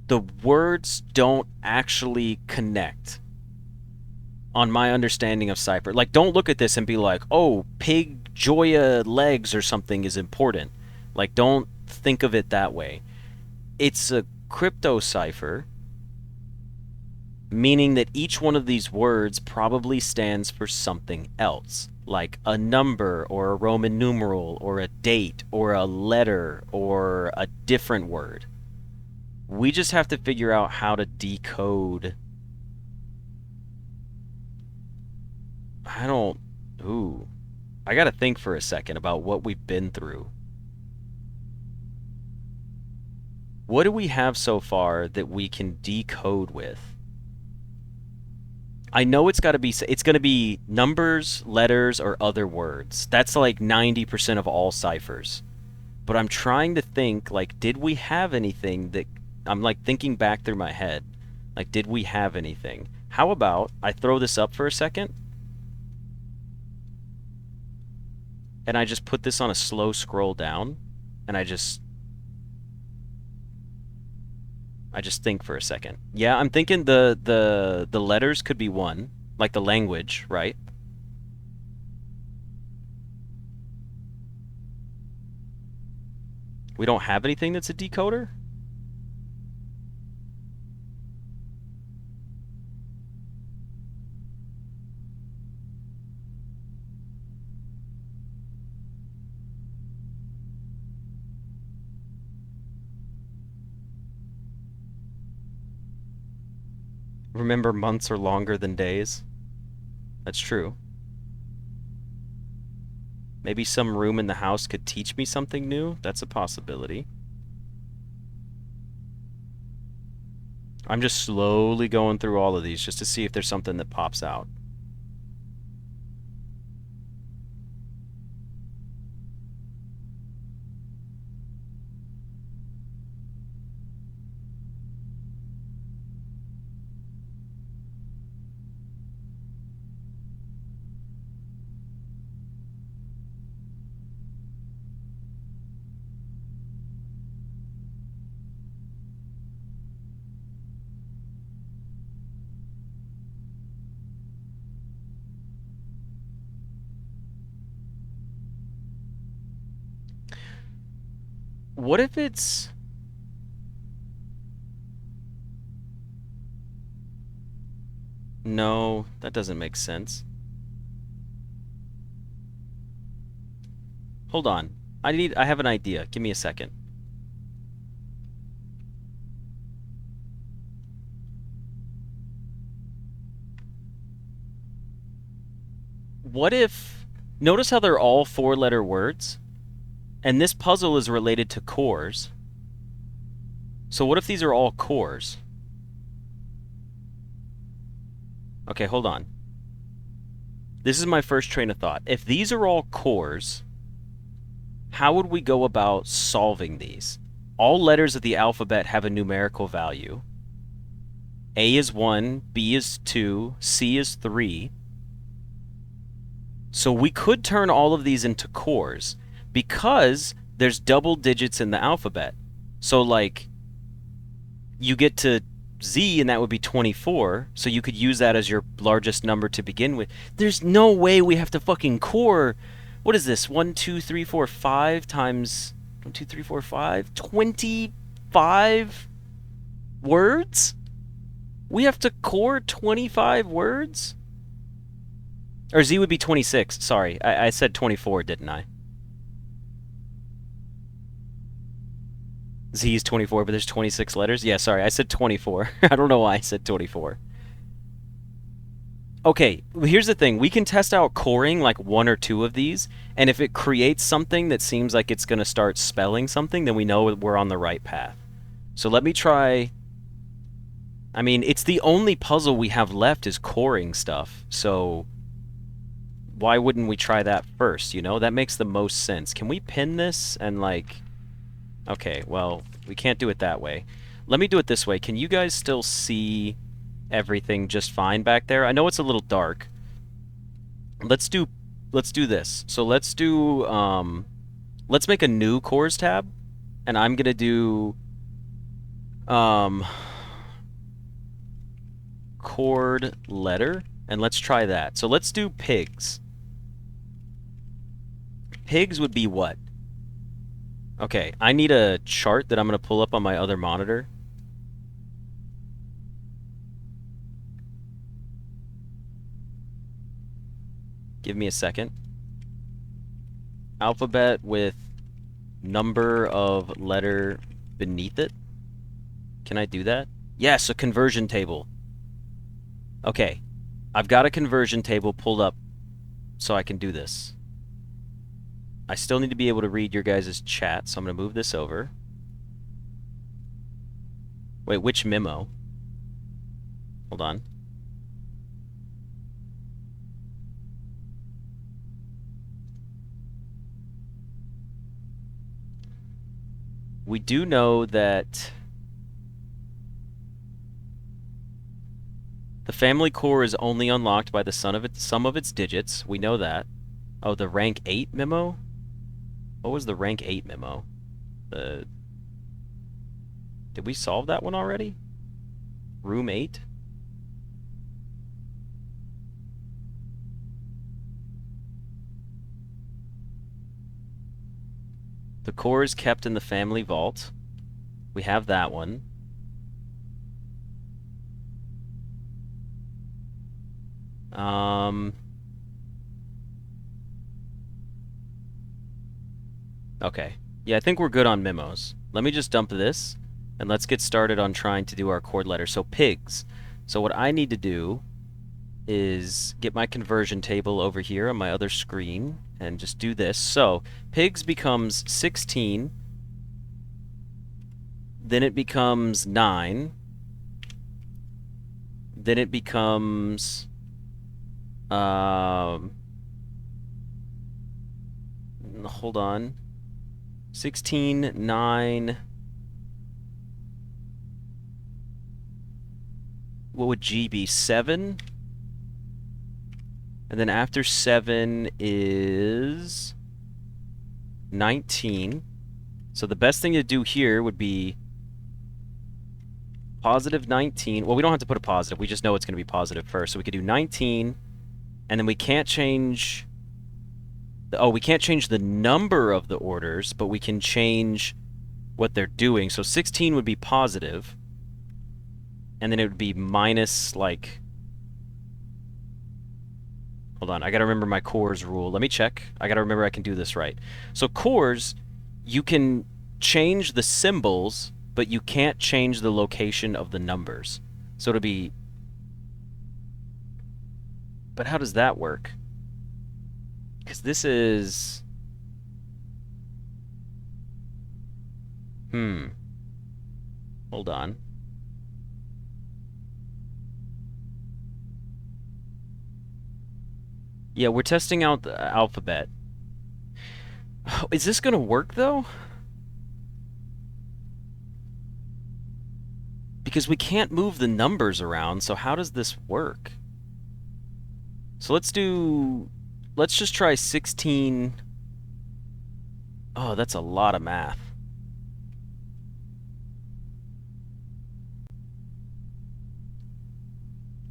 the words don't actually connect on my understanding of cipher. Like, don't look at this and be like, oh, Pig Joya Legs or something is important. Like, don't think of it that way. It's a crypto cipher, meaning that each one of these words probably stands for something else, like a number or a Roman numeral or a date or a letter or a different word. We just have to figure out how to decode. I gotta think for a second about what we've been through. What do we have so far that we can decode with? I know it's going to be numbers, letters, or other words. That's like 90% of all ciphers. But I'm trying to think, like, did we have anything that, I'm like thinking back through my head, like, did we have anything? How about I throw this up for a second, and I just put this on a slow scroll down, and I just think for a second. Yeah, I'm thinking the letters could be one, like the language, right? We don't have anything that's a decoder? Remember, months are longer than days. That's true. Maybe some room in the house could teach me something new? That's a possibility. I'm just slowly going through all of these just to see if there's something that pops out. What if it's... No, that doesn't make sense. Hold on. I have an idea. Give me a second. What if... Notice how they're all four-letter words? And this puzzle is related to cores. So what if these are all cores? Okay, hold on. This is my first train of thought. If these are all cores, how would we go about solving these? All letters of the alphabet have a numerical value. A is 1, B is 2, C is 3. So we could turn all of these into cores, because there's double digits in the alphabet. So, like, you get to Z, and that would be 24, so you could use that as your largest number to begin with. There's no way we have to fucking core... What is this? 1, 2, 3, 4, 5 times... 1, 2, 3, 4, 5? 25 words? We have to core 25 words? Or Z would be 26. Sorry, I said 24, didn't I? Z is 24, but there's 26 letters? Yeah, sorry, I said 24. I don't know why I said 24. Okay, here's the thing. We can test out coring like 1 or 2 of these, and if it creates something that seems like it's going to start spelling something, then we know we're on the right path. So let me try... I mean, it's the only puzzle we have left is coring stuff, so why wouldn't we try that first, you know? That makes the most sense. Can we pin this and, like... Okay, well, we can't do it that way. Let me do it this way. Can you guys still see everything just fine back there? I know it's a little dark. Let's do this. So let's do, let's make a new cores tab, and I'm gonna do, chord letter, and let's try that. So let's do pigs. Pigs would be what? Okay, I need a chart that I'm going to pull up on my other monitor. Give me a second. Alphabet with number of letter beneath it. Can I do that? Yes, a conversion table. Okay, I've got a conversion table pulled up so I can do this. I still need to be able to read your guys' chat, so I'm going to move this over. Wait, which memo? Hold on. We do know that the family core is only unlocked by the sum of its digits. We know that. Oh, the rank 8 memo? What was the rank 8 memo? Did we solve that one already? Room 8? The core is kept in the family vault. We have that one. Okay. Yeah, I think we're good on memos. Let me just dump this, and let's get started on trying to do our chord letter. So pigs. So what I need to do is get my conversion table over here on my other screen, and just do this. So pigs becomes 16, then it becomes 9, then it becomes... hold on. 16, 9... What would G be? 7? And then after 7 is 19. So the best thing to do here would be positive 19. Well, we don't have to put a positive. We just know it's going to be positive first. So we could do 19, and then we can't change... Oh, we can't change the number of the orders, but we can change what they're doing. So 16 would be positive, and then it would be minus, like... Hold on, I gotta remember my cores rule. Let me check. I gotta remember I can do this right. So cores, you can change the symbols, but you can't change the location of the numbers. So it'll be... But how does that work? Because this is... Hold on. Yeah, we're testing out the alphabet. Is this gonna work, though? Because we can't move the numbers around, so how does this work? So let's just try 16... Oh, that's a lot of math.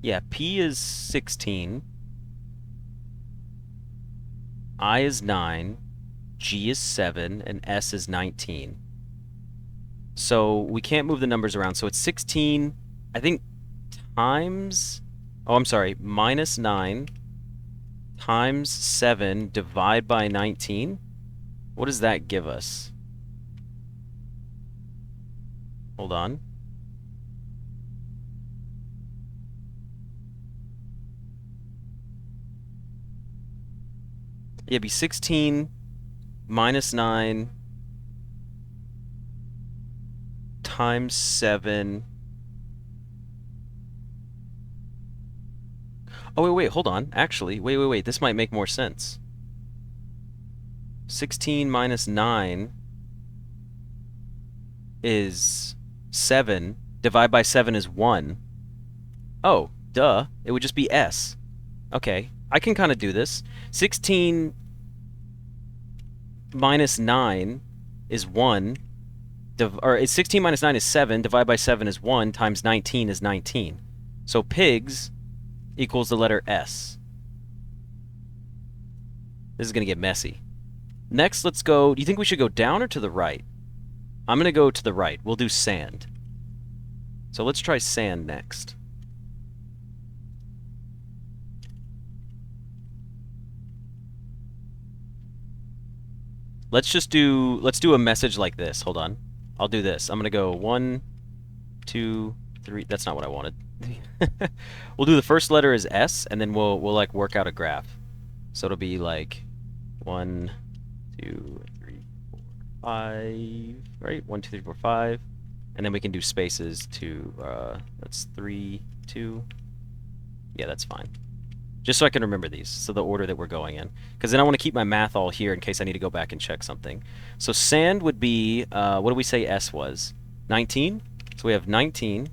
Yeah, P is 16, I is 9, G is 7, and S is 19. So we can't move the numbers around. So it's 16, I think, times... Oh, I'm sorry. Minus 9 times 7 divide by 19. What does that give us? Hold on. It'd be 16 minus 9 times 7. Oh, wait, hold on. Actually, wait. This might make more sense. 16 minus 9 is 7. Divide by 7 is 1. Oh, duh. It would just be S. Okay, I can kind of do this. 16 minus 9 is 1. Or 16 minus 9 is 7. Divide by 7 is 1. Times 19 is 19. So pigs equals the letter S. This is going to get messy. Next, let's go... Do you think we should go down or to the right? I'm going to go to the right. We'll do sand. So let's try sand next. Let's do a message like this. Hold on. I'll do this. I'm going to go 1, 2, 3. That's not what I wanted. We'll do the first letter as S, and then we'll like work out a graph. So it'll be like 1, 2, 3, 4, 5, right? 1, 2, 3, 4, 5. And then we can do spaces to, that's 3, 2. Yeah, that's fine. Just so I can remember these, so the order that we're going in. Because then I want to keep my math all here in case I need to go back and check something. So sand would be, what do we say S was? 19? So we have 19.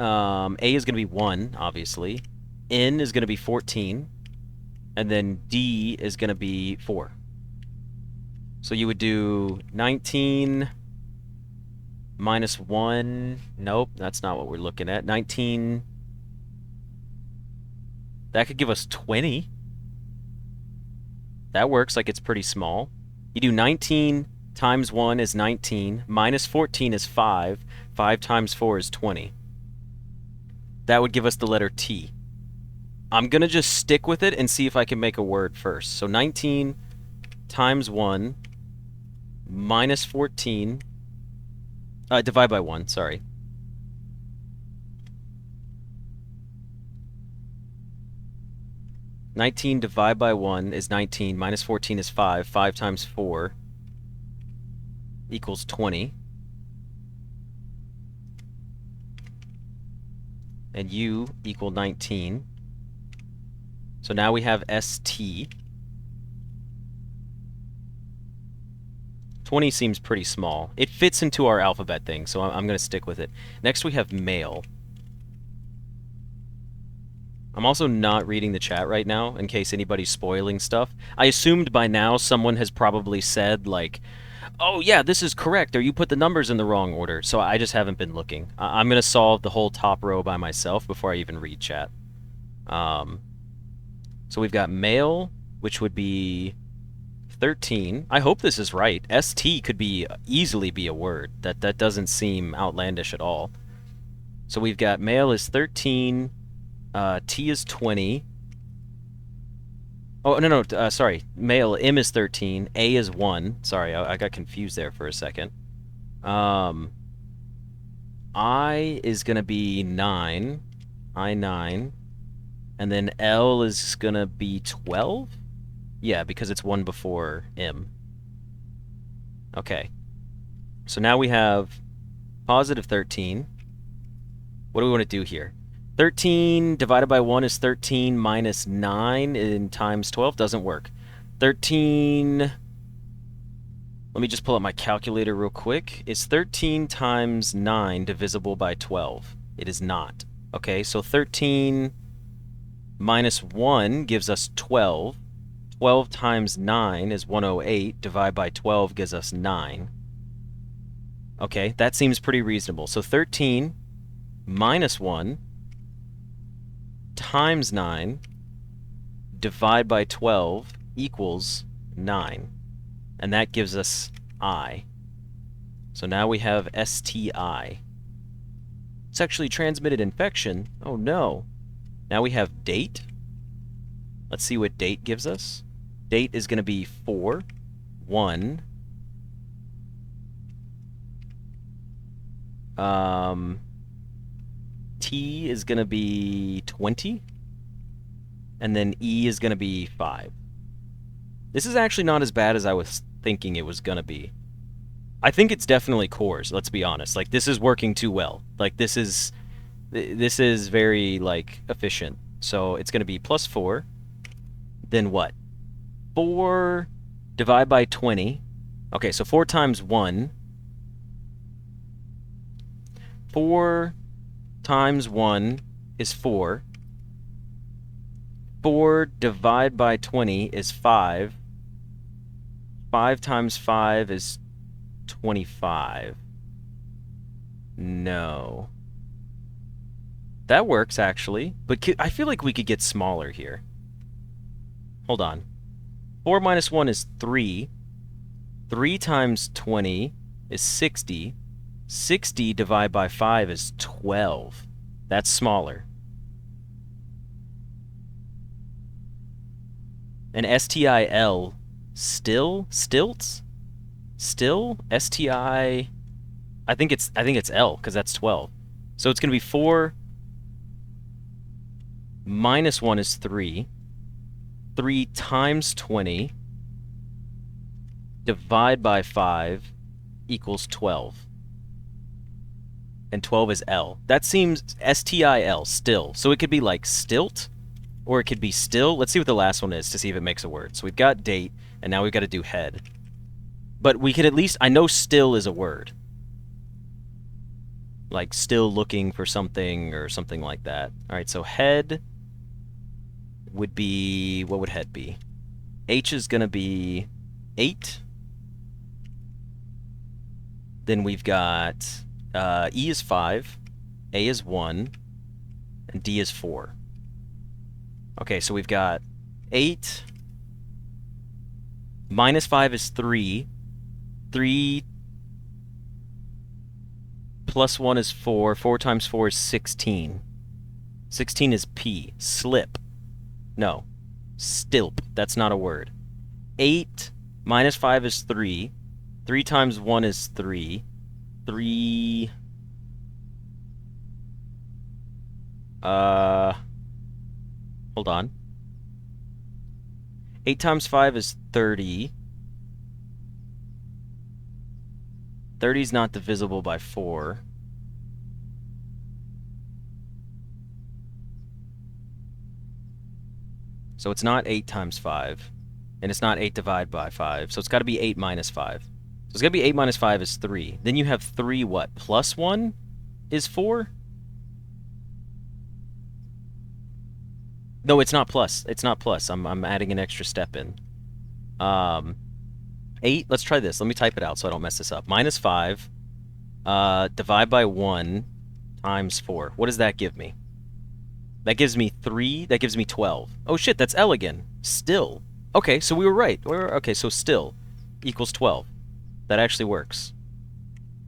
A is going to be 1, obviously. N is going to be 14. And then D is going to be 4. So you would do 19 minus 1. Nope, that's not what we're looking at. 19. That could give us 20. That works like it's pretty small. You do 19 times 1 is 19. Minus 14 is 5. 5 times 4 is 20. That would give us the letter T. I'm going to just stick with it and see if I can make a word first. So 19 times 1 minus 14. Divide by 1, sorry. Nineteen divided by 1 is 19. Minus 14 is 5. 5 times 4 equals 20. And U equal 19. So now we have ST. 20 seems pretty small. It fits into our alphabet thing, so I'm going to stick with it. Next we have male. I'm also not reading the chat right now in case anybody's spoiling stuff. I assumed by now someone has probably said, like, oh yeah, this is correct, or you put the numbers in the wrong order, so I just haven't been looking. I'm going to solve the whole top row by myself before I even read chat. So we've got male, which would be 13. I hope this is right. ST could easily be a word. That doesn't seem outlandish at all. So we've got male is 13, T is 20. Oh, no, sorry. Male, M is 13, A is 1. Sorry, I got confused there for a second. I is going to be 9, I 9. And then L is going to be 12? Yeah, because it's 1 before M. Okay. So now we have positive 13. What do we want to do here? 13 divided by 1 is 13 minus 9 in times 12. Doesn't work. 13... Let me just pull up my calculator real quick. Is 13 times 9 divisible by 12? It is not. Okay, so 13 minus 1 gives us 12. 12 times 9 is 108. Divide by 12 gives us 9. Okay, that seems pretty reasonable. So 13 minus 1 times 9 divide by 12 equals 9. And that gives us I. So now we have STI. Sexually transmitted infection? Oh no. Now we have date. Let's see what date gives us. Date is going to be 4, 1. T is going to be 20. And then E is going to be 5. This is actually not as bad as I was thinking it was going to be. I think it's definitely cores, let's be honest. Like, this is working too well. Like, this is very, like, efficient. So it's going to be plus 4. Then what? 4 divide by 20. Okay, so 4 times 1. 4 times 1 is 4. 4 divided by 20 is 5. 5 times 5 is 25. No. That works, actually. But I feel like we could get smaller here. Hold on. 4 minus 1 is 3. 3 times 20 is 60. 60 divided by 5 is 12. That's smaller. And STIL, still? Stilts? Still? STI... I think it's L, because that's 12. So it's going to be 4 minus 1 is 3. 3 times 20 divide by 5 equals 12. And 12 is L. That seems STIL, still. So it could be like stilt, or it could be still. Let's see what the last one is to see if it makes a word. So we've got date, and now we've got to do head. But we could at least... I know still is a word. Like still looking for something or something like that. All right, so head would be... What would head be? H is going to be 8. Then we've got... E is 5. A is 1. And D is 4. Okay, so we've got 8 minus 5 is 3. 3 plus 1 is 4. 4 times 4 is 16. 16 is P. Slip. No. Stilp. That's not a word. 8 minus 5 is 3. 3 times 1 is 3. 3... Hold on. 8 times 5 is 30. 30 is not divisible by 4. So it's not 8 times 5. And it's not 8 divided by 5. So it's got to be 8 minus 5. So it's going to be 8 minus 5 is 3. Then you have 3 what? Plus 1 is 4? No, it's not plus. It's not plus. I'm adding an extra step in. 8, let's try this. Let me type it out so I don't mess this up. Minus 5, divide by 1 times 4. What does that give me? That gives me 3. That gives me 12. Oh shit, that's L again. Still. Okay, so we were right. Okay, so still equals 12. That actually works.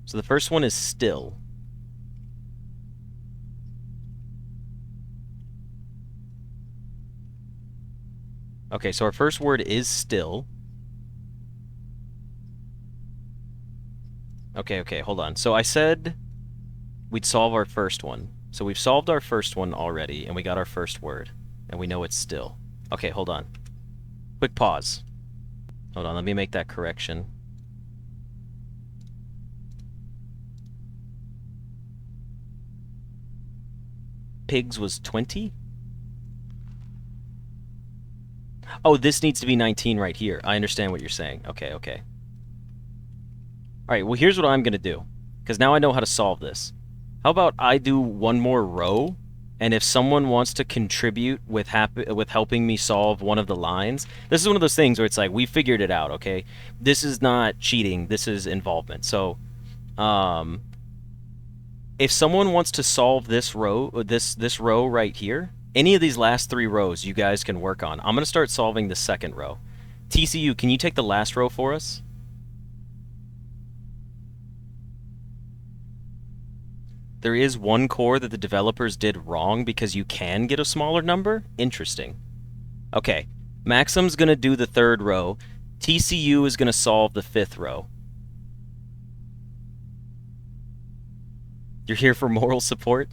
So the first one is still. Okay, so our first word is still. Okay, hold on. So I said we'd solve our first one. So we've solved our first one already, and we got our first word. And we know it's still. Okay, hold on. Quick pause. Hold on, let me make that correction. Pigs was 20? Oh, this needs to be 19 right here. I understand what you're saying. Okay. Alright, well here's what I'm going to do. Because now I know how to solve this. How about I do one more row, and if someone wants to contribute with helping me solve one of the lines... This is one of those things where it's like, we figured it out, okay? This is not cheating, this is involvement. So, If someone wants to solve this row, this row right here, any of these last 3 rows you guys can work on. I'm going to start solving the second row. TCU, can you take the last row for us? There is one core that the developers did wrong because you can get a smaller number. Interesting. Okay, Maxim's going to do the 3rd row. TCU is going to solve the 5th row. You're here for moral support?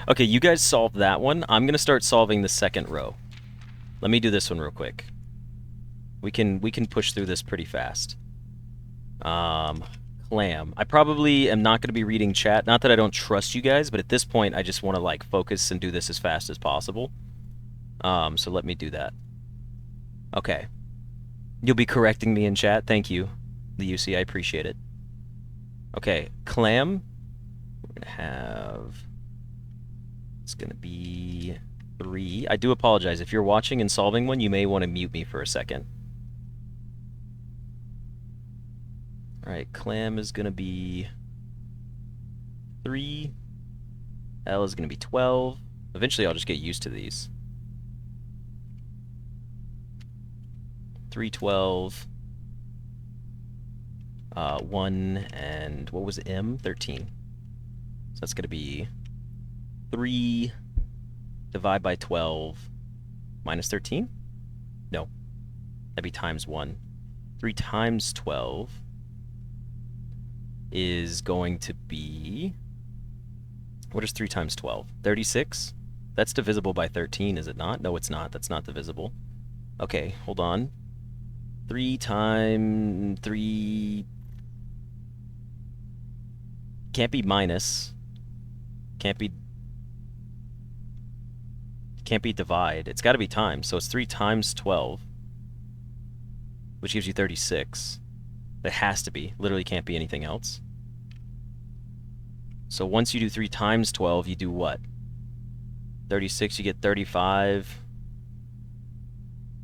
Okay, you guys solve that one. I'm going to start solving the 2nd row. Let me do this one real quick. We can push through this pretty fast. Clam. I probably am not going to be reading chat. Not that I don't trust you guys, but at this point I just want to like focus and do this as fast as possible. So let me do that. Okay. You'll be correcting me in chat. Thank you, the UC. I appreciate it. Okay, clam. We're going to have... It's going to be 3. I do apologize. If you're watching and solving one, you may want to mute me for a second. Alright, clam is going to be 3. L is going to be 12. Eventually I'll just get used to these. 3, 12. 1, and what was M? 13. So that's going to be 3 divide by 12 minus 13? No. That'd be times 1. 3 times 12 is going to be... What is 3 times 12? 36? That's divisible by 13, is it not? No, it's not. That's not divisible. Okay, hold on. 3 times 3... Can't be minus. Can't be divide. It's got to be times. So it's 3 times 12, which gives you 36. It has to be. Literally can't be anything else. So once you do 3 times 12, you do what? 36, you get 35.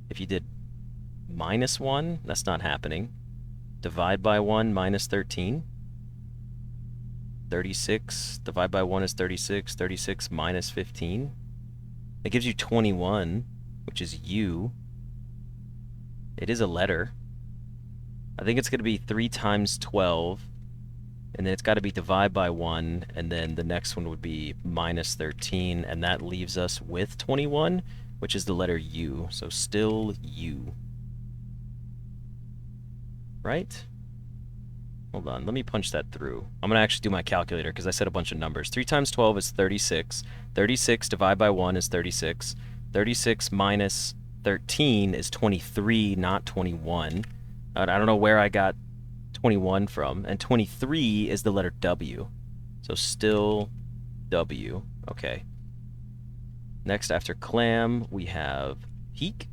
If you did minus 1, that's not happening. Divide by 1, minus 13. 36, divide by 1 is 36. 36 minus 15. It gives you 21, which is U. It is a letter. I think it's going to be 3 times 12, and then it's got to be divide by 1, and then the next one would be minus 13, and that leaves us with 21, which is the letter U. So still U. Right? Hold on, let me punch that through. I'm going to actually do my calculator because I said a bunch of numbers. 3 times 12 is 36. 36 divided by 1 is 36. 36 minus 13 is 23, not 21. I don't know where I got 21 from. And 23 is the letter W. So still W. Okay. Next, after clam, we have peak.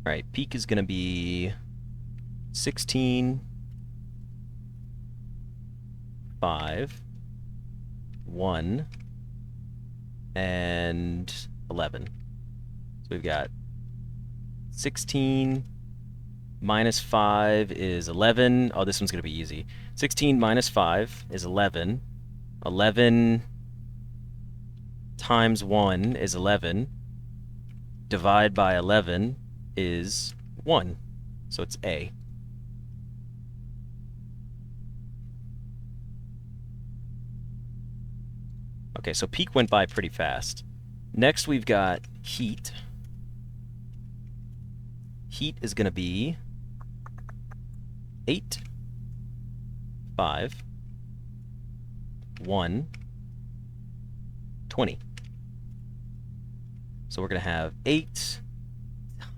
All right, peak is going to be 16, 5, 1, and 11. So we've got 16 minus 5 is 11. Oh, this one's going to be easy. 16 minus 5 is 11. 11 times 1 is 11. Divide by 11 is 1. So it's A. Okay, so peak went by pretty fast. Next, we've got heat. Heat is going to be 8, 5, 1, 20. So we're going to have 8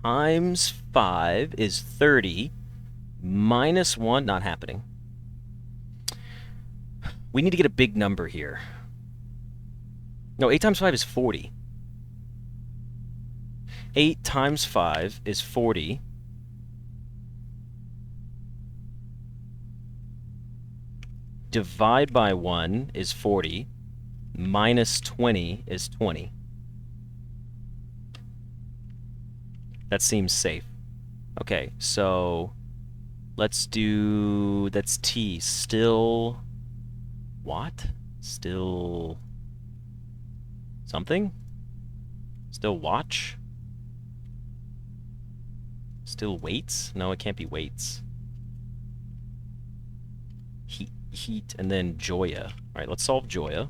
times 5 is 30, minus 1, not happening. We need to get a big number here. No, 8 times 5 is 40. 8 times 5 is 40. Divide by 1 is 40. Minus 20 is 20. That seems safe. Okay, so Let's do... That's T. Still... What? Still... Something? Still watch? Still weights? No, it can't be weights. Heat, and then Joya. Alright, let's solve Joya.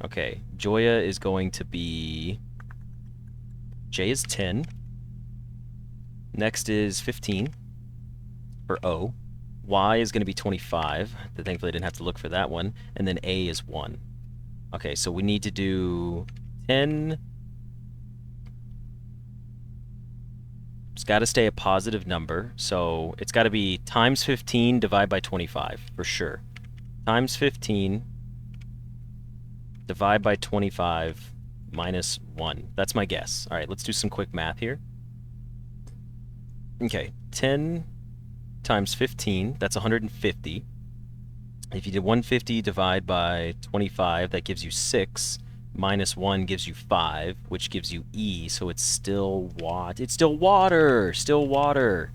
Okay, Joya is going to be... J is 10. Next is 15 for O. Y is going to be 25. Thankfully, I didn't have to look for that one. And then A is 1. Okay, so we need to do 10. It's got to stay a positive number. So it's got to be times 15 divided by 25 for sure. Times 15 divide by 25 minus 1. That's my guess. All right, let's do some quick math here. Okay, 10 times 15, that's 150. If you did 150 divide by 25, that gives you 6. Minus 1 gives you 5, which gives you E, so it's still what? It's still water! Still water.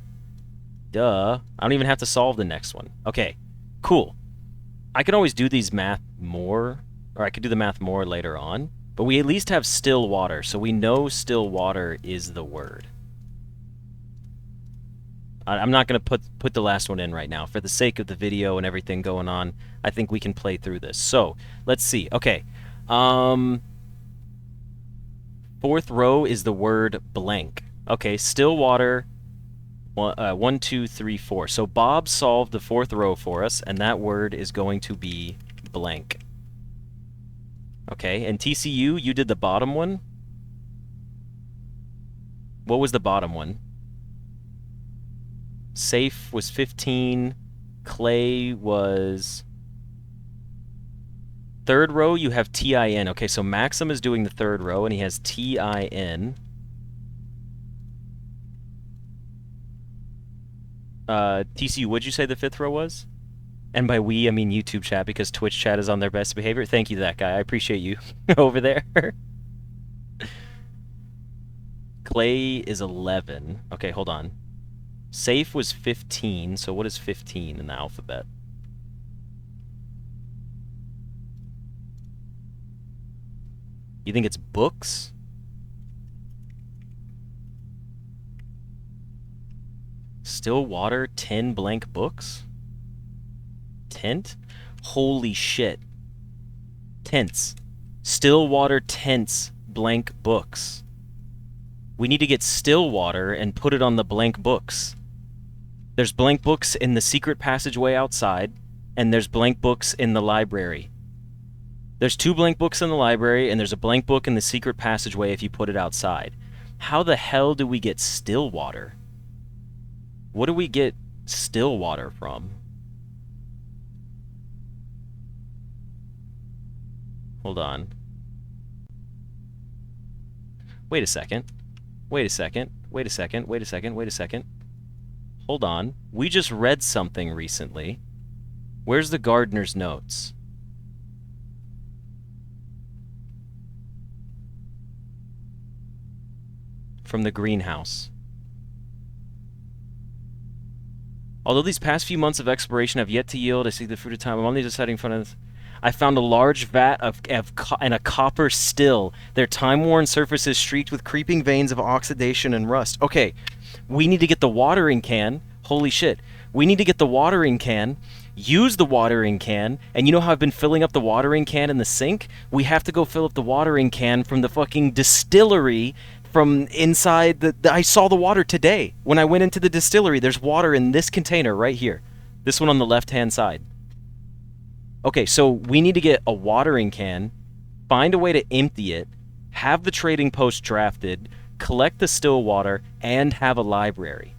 Duh. I don't even have to solve the next one. Okay, cool. I can always do these math more, or I could do the math more later on, but we at least have still water, so we know still water is the word. I'm not going to put the last one in right now. For the sake of the video and everything going on, I think we can play through this. So, let's see. Okay. Fourth row is the word blank. Okay, still water. 1, 2, 3, 4. So Bob solved the fourth row for us, and that word is going to be blank. Okay, and TCU, you did the bottom one. What was the bottom one? Safe was 15. Clay was... Third row, you have TIN. Okay, so Maxim is doing the third row, and he has TIN. TCU, what'd you say the fifth row was? And by we, I mean YouTube chat, because Twitch chat is on their best behavior. Thank you to that guy. I appreciate you over there. Clay is 11. Okay, hold on. Safe was 15, so what is 15 in the alphabet? You think it's books? Still water, 10 blank books? Tent? Holy shit. Tents. Still water, tents, blank books. We need to get still water and put it on the blank books. There's blank books in the secret passageway outside, and there's blank books in the library. There's 2 blank books in the library, and there's a blank book in the secret passageway if you put it outside. How the hell do we get still water? What do we get still water from? Hold on. Wait a second. Wait a second. Wait a second. Wait a second. Wait a second. Hold on. We just read something recently. Where's the gardener's notes? From the greenhouse. Although these past few months of exploration have yet to yield, I see the fruit of time. I'm only deciding in front of this. I found a large vat and a copper still. Their time-worn surfaces streaked with creeping veins of oxidation and rust. Okay, we need to get the watering can. Holy shit. We need to get the watering can, use the watering can, and you know how I've been filling up the watering can in the sink? We have to go fill up the watering can from the fucking distillery from inside the... I saw the water today. When I went into the distillery, there's water in this container right here. This one on the left-hand side. Okay, so we need to get a watering can, find a way to empty it, have the trading post drafted, collect the still water, and have a library.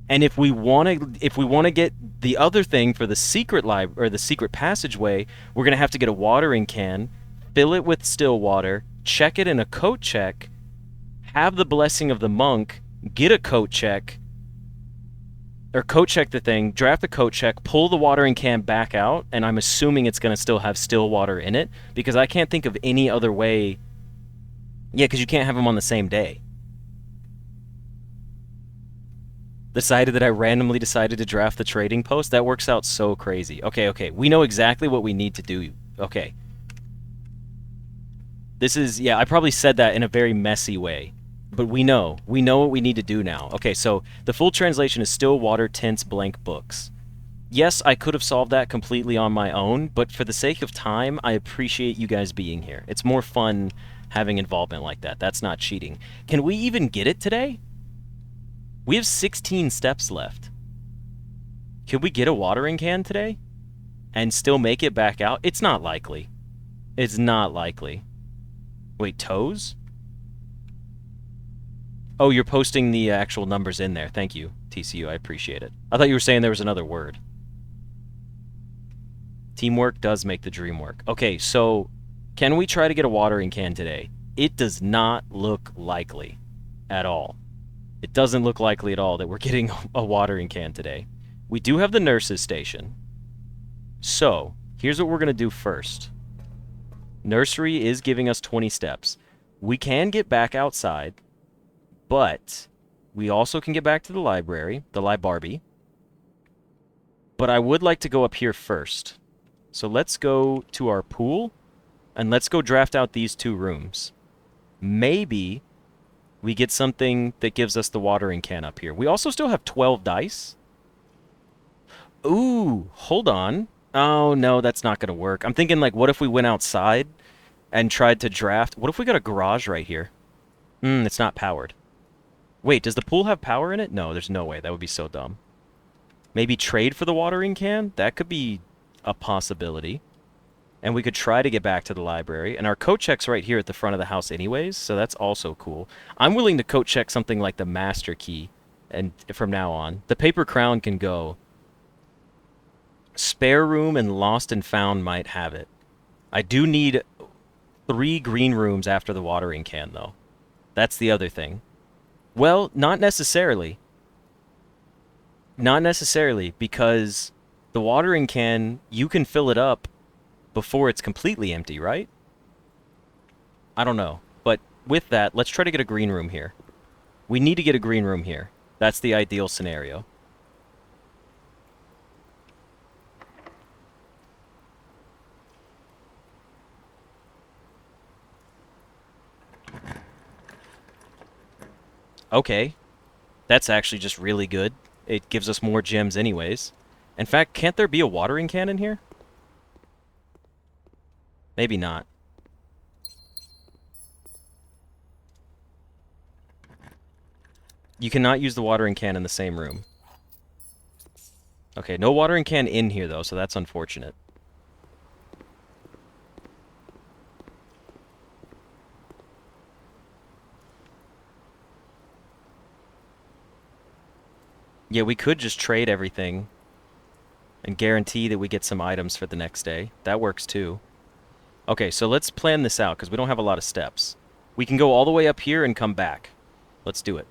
And if we want to get the other thing for the secret or the secret passageway, we're going to have to get a watering can, fill it with still water, check it in a coat check, have the blessing of the monk, get a coat check, or coat check the thing, draft the coat check, pull the watering can back out, and I'm assuming it's going to still have still water in it, because I can't think of any other way. Yeah, because you can't have them on the same day. Decided that I randomly decided to draft the trading post. That works out so crazy. Okay, okay. We know exactly what we need to do. Okay. This is, yeah, I probably said that in a very messy way. But we know. We know what we need to do now. Okay, so the full translation is still water tints blank books. Yes, I could have solved that completely on my own, but for the sake of time, I appreciate you guys being here. It's more fun having involvement like that. That's not cheating. Can we even get it today? We have 16 steps left. Can we get a watering can today? And still make it back out? It's not likely. It's not likely. Wait, toes? Oh, you're posting the actual numbers in there. Thank you, TCU. I appreciate it. I thought you were saying there was another word. Teamwork does make the dream work. Okay, so can we try to get a watering can today? It does not look likely at all. It doesn't look likely at all that we're getting a watering can today. We do have the nurse's station. So, here's what we're going to do first. Nursery is giving us 20 steps. We can get back outside, but we also can get back to the library, the Libarby. But I would like to go up here first. So let's go to our pool, and let's go draft out these 2 rooms. Maybe we get something that gives us the watering can up here. We also still have 12 dice. Ooh, hold on. Oh, no, that's not going to work. I'm thinking, like, what if we went outside and tried to draft? What if we got a garage right here? It's not powered. Wait, does the pool have power in it? No, there's no way. That would be so dumb. Maybe trade for the watering can? That could be a possibility. And we could try to get back to the library. And our coat check's right here at the front of the house anyways, so that's also cool. I'm willing to coat check something like the master key and from now on. The paper crown can go. Spare room and lost and found might have it. I do need 3 green rooms after the watering can, though. That's the other thing. Well, not necessarily. Not necessarily, because the watering can, you can fill it up before it's completely empty, right? I don't know. But with that, let's try to get a green room here. We need to get a green room here. That's the ideal scenario. Okay. That's actually just really good. It gives us more gems anyways. In fact, can't there be a watering can in here? Maybe not. You cannot use the watering can in the same room. Okay, no watering can in here, though, so that's unfortunate. Yeah, we could just trade everything and guarantee that we get some items for the next day. That works, too. Okay, so let's plan this out, because we don't have a lot of steps. We can go all the way up here and come back. Let's do it.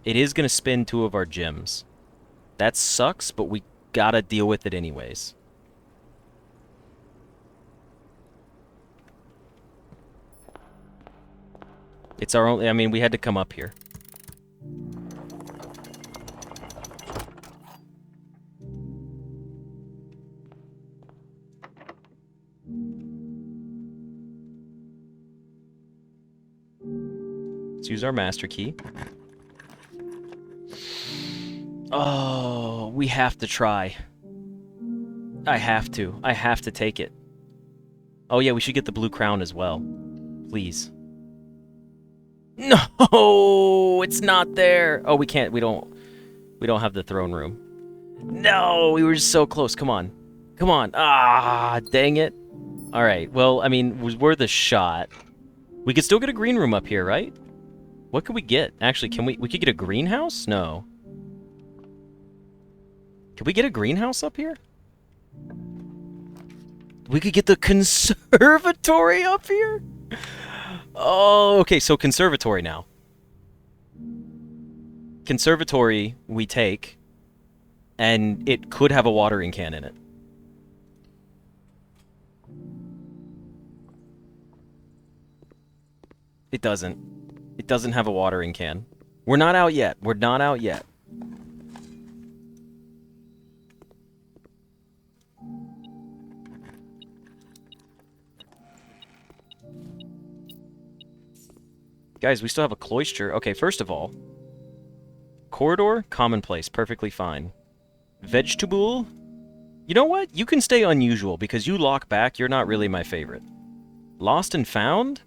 It is going to spin 2 of our gems. That sucks, but we gotta deal with it anyways. It's our only... I mean, we had to come up here. Let's use our master key. Oh, we have to try. I have to. I have to take it. Oh yeah, we should get the blue crown as well. Please. No, it's not there. Oh, we can't. We don't have the throne room. No, we were just so close. Come on. Come on. Ah, dang it. All right. Well, I mean, was worth a shot. We could still get a green room up here, right? What could we get? Actually, can we could get a greenhouse? No. Can we get a greenhouse up here? We could get the conservatory up here? Oh, okay, so conservatory now. Conservatory we take, and it could have a watering can in it. It doesn't. It doesn't have a watering can. We're not out yet. We're not out yet. Guys, we still have a cloister. Okay, first of all, corridor, commonplace, perfectly fine. Vegetable, you know what? You can stay unusual because you lock back. You're not really my favorite. Lost and found?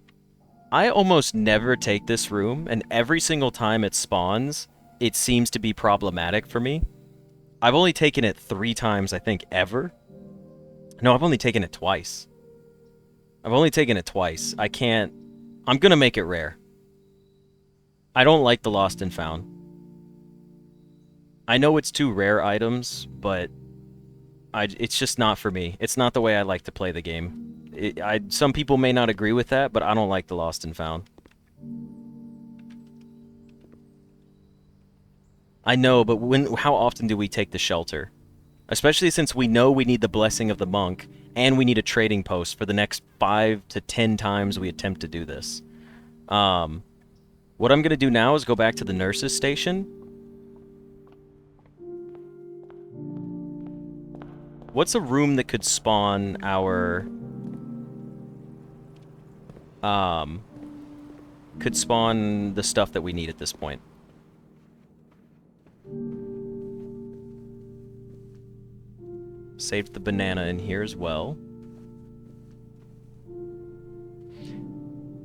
I almost never take this room, and every single time it spawns, it seems to be problematic for me. I've only taken it 3 times, I think, ever. No, I've only taken it twice. I've only taken it twice. I can't... I'm gonna make it rare. I don't like the lost and found. I know it's 2 rare items, but it's just not for me. It's not the way I like to play the game. Some people may not agree with that, but I don't like the lost and found. I know, but how often do we take the shelter? Especially since we know we need the blessing of the monk, and we need a trading post for the next 5 to 10 times we attempt to do this. What I'm going to do now is go back to the nurse's station. What's a room that could spawn our... could spawn the stuff that we need at this point? Saved the banana in here as well.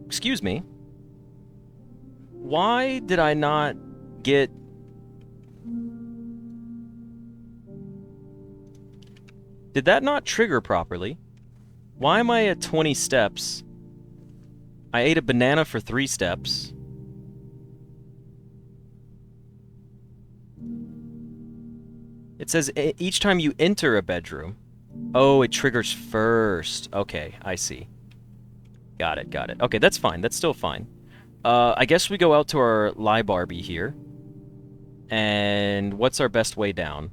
Excuse me. Why did I not get... Did that not trigger properly? Why am I at 20 steps? I ate a banana for 3 steps. It says each time you enter a bedroom. Oh, it triggers first. Okay, I see. Got it, got it. Okay, that's fine. That's still fine. I guess we go out to our Barbie here. And what's our best way down?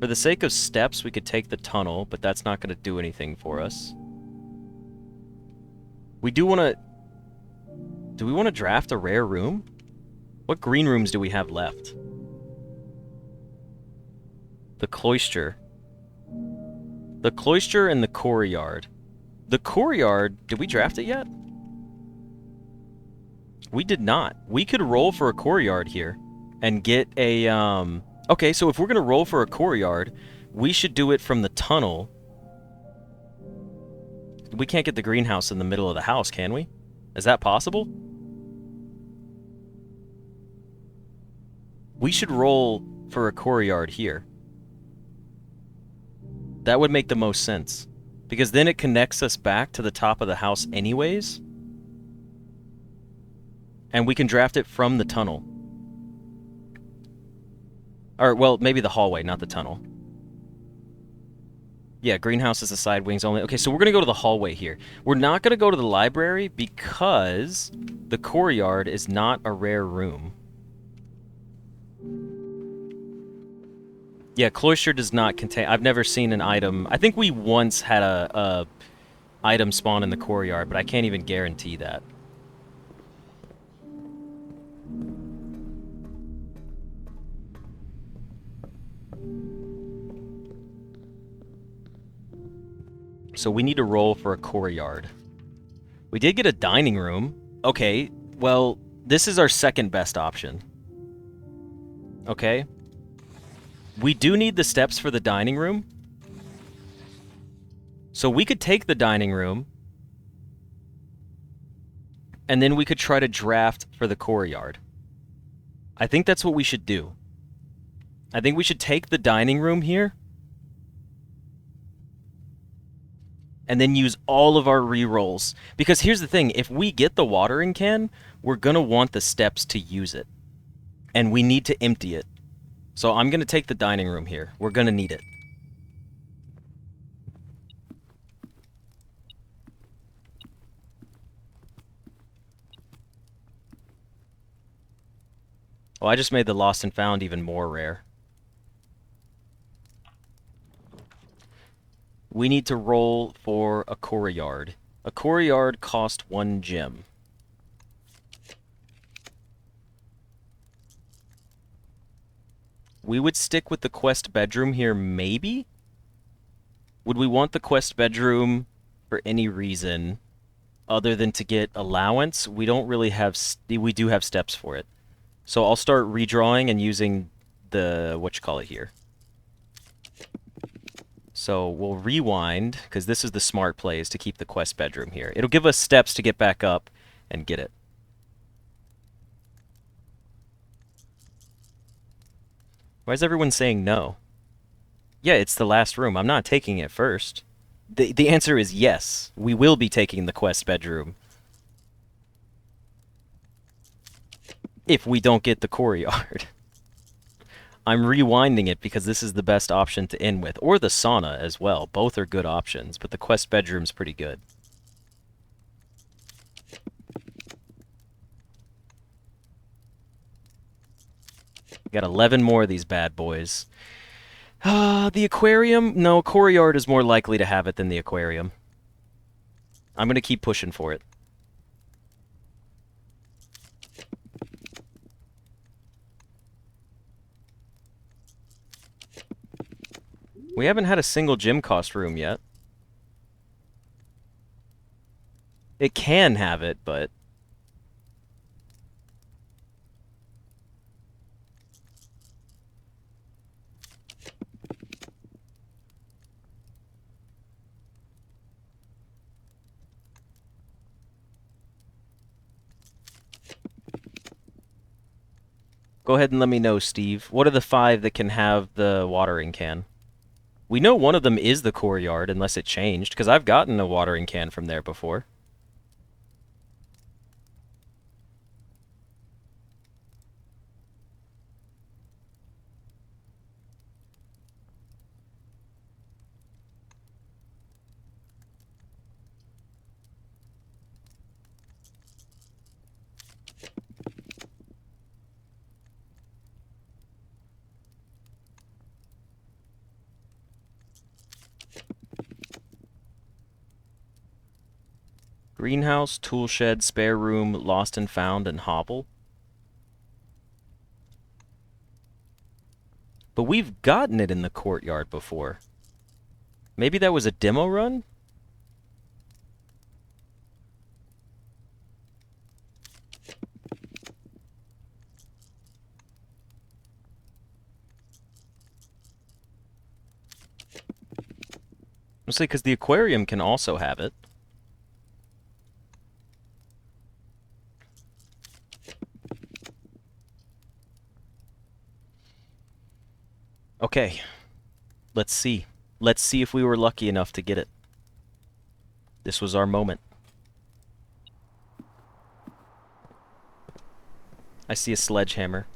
For the sake of steps, we could take the tunnel, but that's not going to do anything for us. We do want to... Do we want to draft a rare room? What green rooms do we have left? The cloister. The cloister and the courtyard. The courtyard, did we draft it yet? We did not. We could roll for a courtyard here and get a... Okay, so if we're going to roll for a courtyard, we should do it from the tunnel. We can't get the greenhouse in the middle of the house, can we? Is that possible? We should roll for a courtyard here. That would make the most sense. Because then it connects us back to the top of the house anyways. And we can draft it from the tunnel. Or, well, maybe the hallway, not the tunnel. Yeah, greenhouse is the side wings only. Okay, so we're going to go to the hallway here. We're not going to go to the library because the courtyard is not a rare room. Yeah, cloister does not contain... I've never seen an item... I think we once had a item spawn in the courtyard, but I can't even guarantee that. So we need to roll for a courtyard. We did get a dining room. Okay, well, this is our second best option. Okay. We do need the steps for the dining room. So we could take the dining room. And then we could try to draft for the courtyard. I think that's what we should do. I think we should take the dining room here. And then use all of our rerolls. Because here's the thing, if we get the watering can, we're going to want the steps to use it. And we need to empty it. So I'm going to take the dining room here. We're going to need it. Oh, I just made the lost and found even more rare. We need to roll for a courtyard. A courtyard cost 1 gem. We would stick with the quest bedroom here, maybe? Would we want the quest bedroom for any reason other than to get allowance? We don't really have... we do have steps for it. So I'll start redrawing and using the... whatchamacallit here. So we'll rewind, because this is the smart play, is to keep the quest bedroom here. It'll give us steps to get back up and get it. Why is everyone saying no? Yeah, it's the last room. I'm not taking it first. The answer is yes. We will be taking the quest bedroom. If we don't get the courtyard. I'm rewinding it because this is the best option to end with. Or the sauna as well. Both are good options, but the quest bedroom's pretty good. Got 11 more of these bad boys. The aquarium? No, courtyard is more likely to have it than the aquarium. I'm going to keep pushing for it. We haven't had a single gym cost room yet. It can have it, but... Go ahead and let me know, Steve. What are the 5 that can have the watering can? We know one of them is the courtyard, unless it changed, because I've gotten a watering can from there before. Greenhouse, tool shed, spare room, lost and found, and hovel. But we've gotten it in the courtyard before. Maybe that was a demo run? Mostly because the aquarium can also have it. Okay. Let's see. Let's see if we were lucky enough to get it. This was our moment. I see a sledgehammer.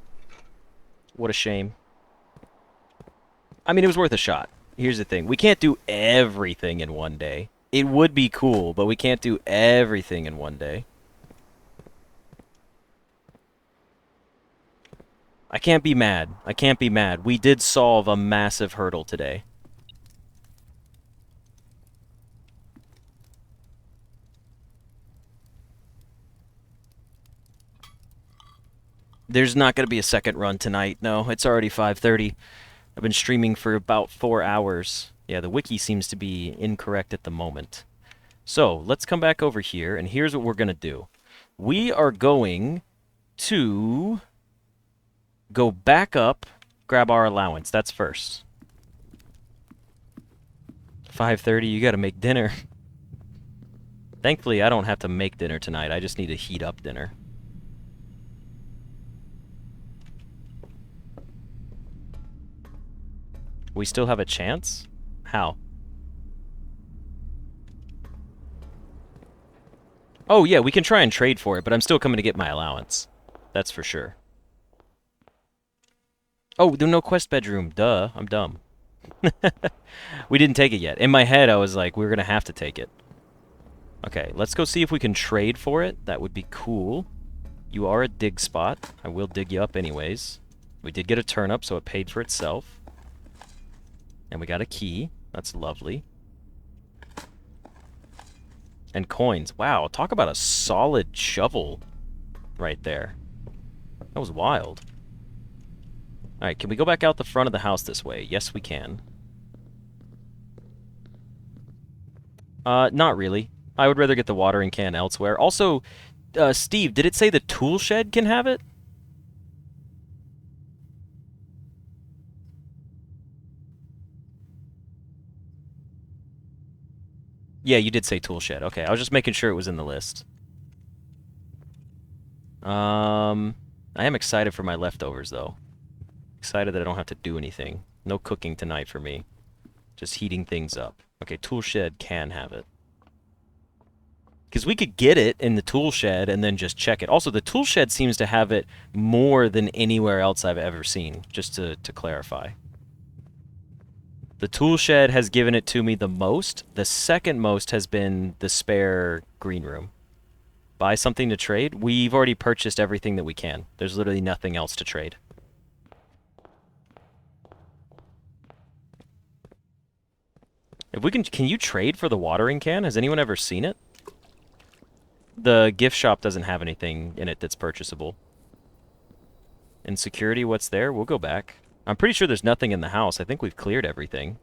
What a shame. I mean, it was worth a shot. Here's the thing. We can't do everything in one day. It would be cool, but we can't do everything in one day. I can't be mad. I can't be mad. We did solve a massive hurdle today. There's not going to be a second run tonight. No, it's already 5:30. I've been streaming for about 4 hours. Yeah, the wiki seems to be incorrect at the moment. So, let's come back over here, and here's what we're going to do. We are going to go back up, grab our allowance. That's first. 5:30, you got to make dinner. Thankfully, I don't have to make dinner tonight. I just need to heat up dinner. We still have a chance? How? Oh, yeah, we can try and trade for it, but I'm still coming to get my allowance. That's for sure. Oh, there's no quest bedroom. Duh, I'm dumb. We didn't take it yet. In my head, I was like, we're going to have to take it. Okay, let's go see if we can trade for it. That would be cool. You are a dig spot. I will dig you up anyways. We did get a turnip, so it paid for itself. And we got a key. That's lovely. And coins. Wow, talk about a solid shovel right there. That was wild. Alright, can we go back out the front of the house this way? Yes, we can. Not really. I would rather get the watering can elsewhere. Also, Steve, did it say the tool shed can have it? Yeah, you did say tool shed. Okay, I was just making sure it was in the list. I am excited for my leftovers, though. Excited that I don't have to do anything. No cooking tonight for me. Just heating things up. Okay, tool shed can have it. Because we could get it in the tool shed and then just check it. Also, the tool shed seems to have it more than anywhere else I've ever seen, just to clarify. The tool shed has given it to me the most. The second most has been the spare green room. Buy something to trade? We've already purchased everything that we can. There's literally nothing else to trade. If we can you trade for the watering can? Has anyone ever seen it? The gift shop doesn't have anything in it that's purchasable. In security, what's there? We'll go back. I'm pretty sure there's nothing in the house. I think we've cleared everything.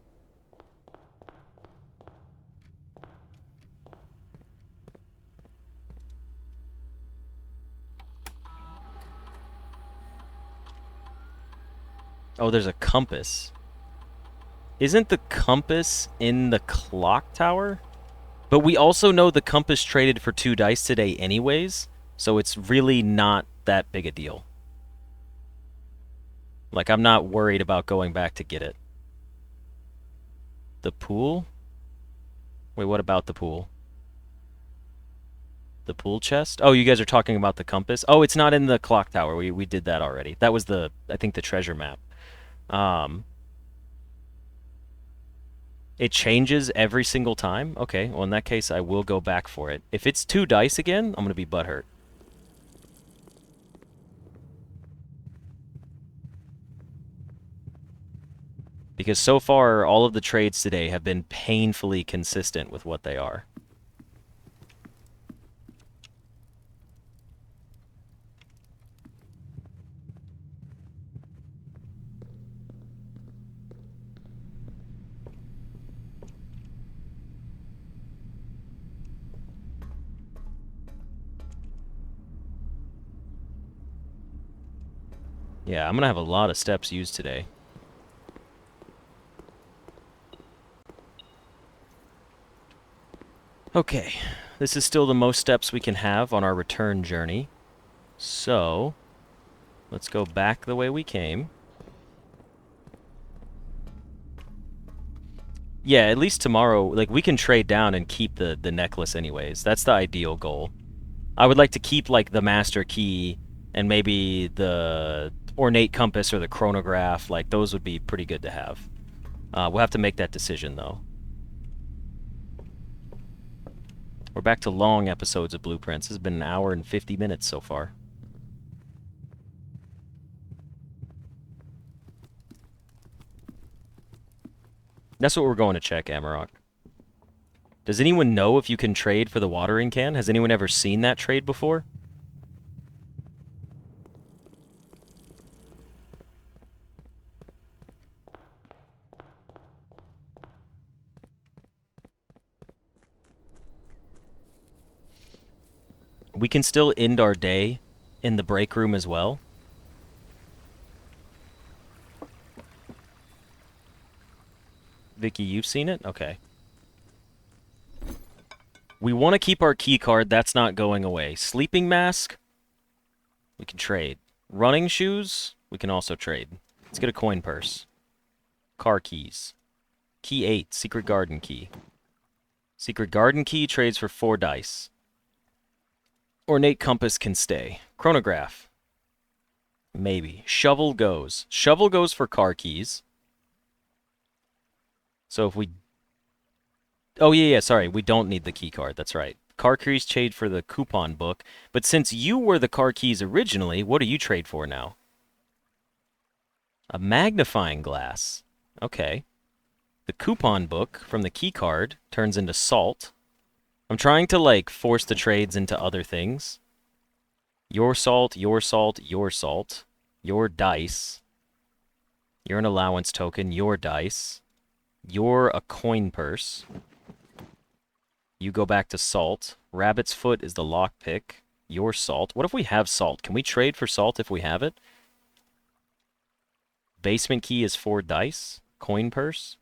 Oh, there's a compass. Isn't the compass in the clock tower? But we also know the compass traded for 2 dice today anyways, so it's really not that big a deal. Like, I'm not worried about going back to get it. The pool? Wait, what about the pool? The pool chest? Oh, you guys are talking about the compass? Oh, it's not in the clock tower. We did that already. That was the, I think, the treasure map. It changes every single time? Okay, well in that case I will go back for it. If it's 2 dice again, I'm gonna be butthurt. Because so far, all of the trades today have been painfully consistent with what they are. Yeah, I'm gonna have a lot of steps used today. Okay, this is still the most steps we can have on our return journey. So, let's go back the way we came. Yeah, at least tomorrow, like, we can trade down and keep the necklace anyways. That's the ideal goal. I would like to keep, like, the master key and maybe the ornate compass or the chronograph. Like, those would be pretty good to have. We'll have to make that decision, though. We're back to long episodes of Blueprints. This has been an hour and 50 minutes so far. That's what we're going to check, Amarok. Does anyone know if you can trade for the watering can? Has anyone ever seen that trade before? We can still end our day in the break room as well. Vicky, you've seen it? Okay. We want to keep our key card. That's not going away. Sleeping mask, we can trade. Running shoes, we can also trade. Let's get a coin purse. Car keys. Key 8, secret garden key. Secret garden key trades for 4 dice. Ornate compass can stay. Chronograph. Maybe. Shovel goes. Shovel goes for car keys. So if we... Oh, yeah, sorry. We don't need the key card. That's right. Car keys trade for the coupon book. But since you were the car keys originally, what do you trade for now? A magnifying glass. Okay. The coupon book from the key card turns into salt. I'm trying to, like, force the trades into other things. Your salt, your salt, your salt. Your dice. You're an allowance token. Your dice. You're a coin purse. You go back to salt. Rabbit's foot is the lockpick. Your salt. What if we have salt? Can we trade for salt if we have it? Basement key is 4 dice. Coin purse.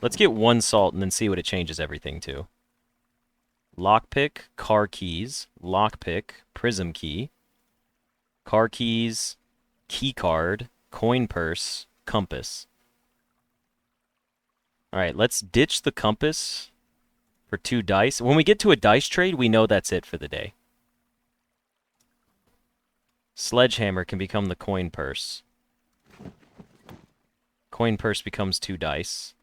Let's get 1 salt and then see what it changes everything to. Lockpick, car keys, lockpick, prism key, car keys, key card, coin purse, compass. Alright, let's ditch the compass for 2 dice. When we get to a dice trade, we know that's it for the day. Sledgehammer can become the coin purse. Coin purse becomes 2 dice.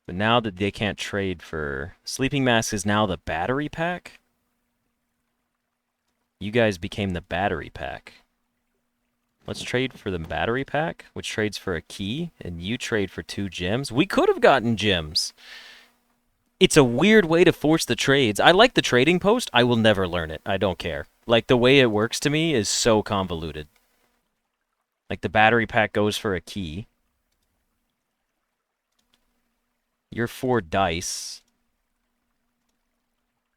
But now that they can't trade for... Sleeping Mask is now the battery pack? You guys became the battery pack. Let's trade for the battery pack, which trades for a key, and you trade for 2 gems. We could have gotten gems. It's a weird way to force the trades. I like the trading post. I will never learn it. I don't care. Like, the way it works to me is so convoluted. Like, the battery pack goes for a key. You're 4 dice.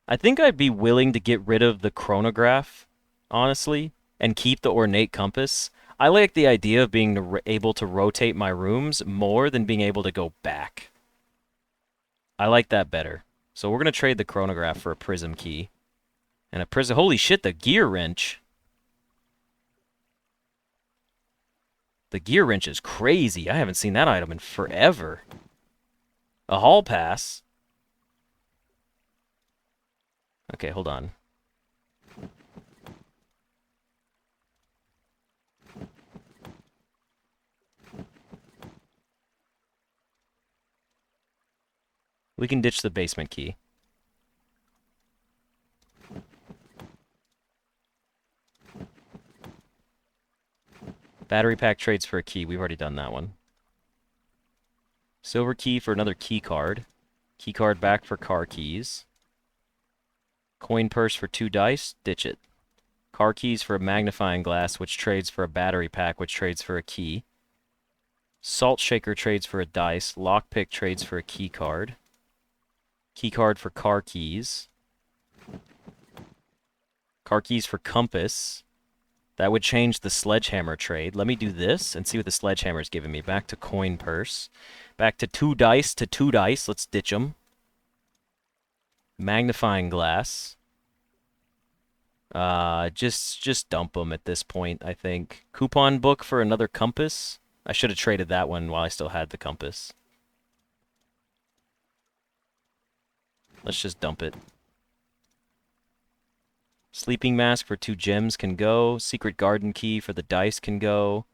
I think I'd be willing to get rid of the chronograph, honestly, and keep the ornate compass. I like the idea of being able to rotate my rooms more than being able to go back. I like that better. So we're going to trade the chronograph for a prism key. And a prism... Holy shit, the gear wrench. The gear wrench is crazy. I haven't seen that item in forever. A hall pass. Okay, hold on. We can ditch the basement key. Battery pack trades for a key. We've already done that one. Silver key for another key card. Key card back for car keys. Coin purse for 2 dice. Ditch it. Car keys for a magnifying glass, which trades for a battery pack, which trades for a key. Salt shaker trades for a dice. Lockpick trades for a key card. Key card for car keys. Car keys for compass. That would change the sledgehammer trade. Let me do this and see what the sledgehammer is giving me. Back to coin purse. Back to 2 dice to 2 dice. Let's ditch them. Magnifying glass. Just dump them at this point, I think. Coupon book for another compass. I should have traded that one while I still had the compass. Let's just dump it. Sleeping mask for 2 gems can go. Secret garden key for the dice can go.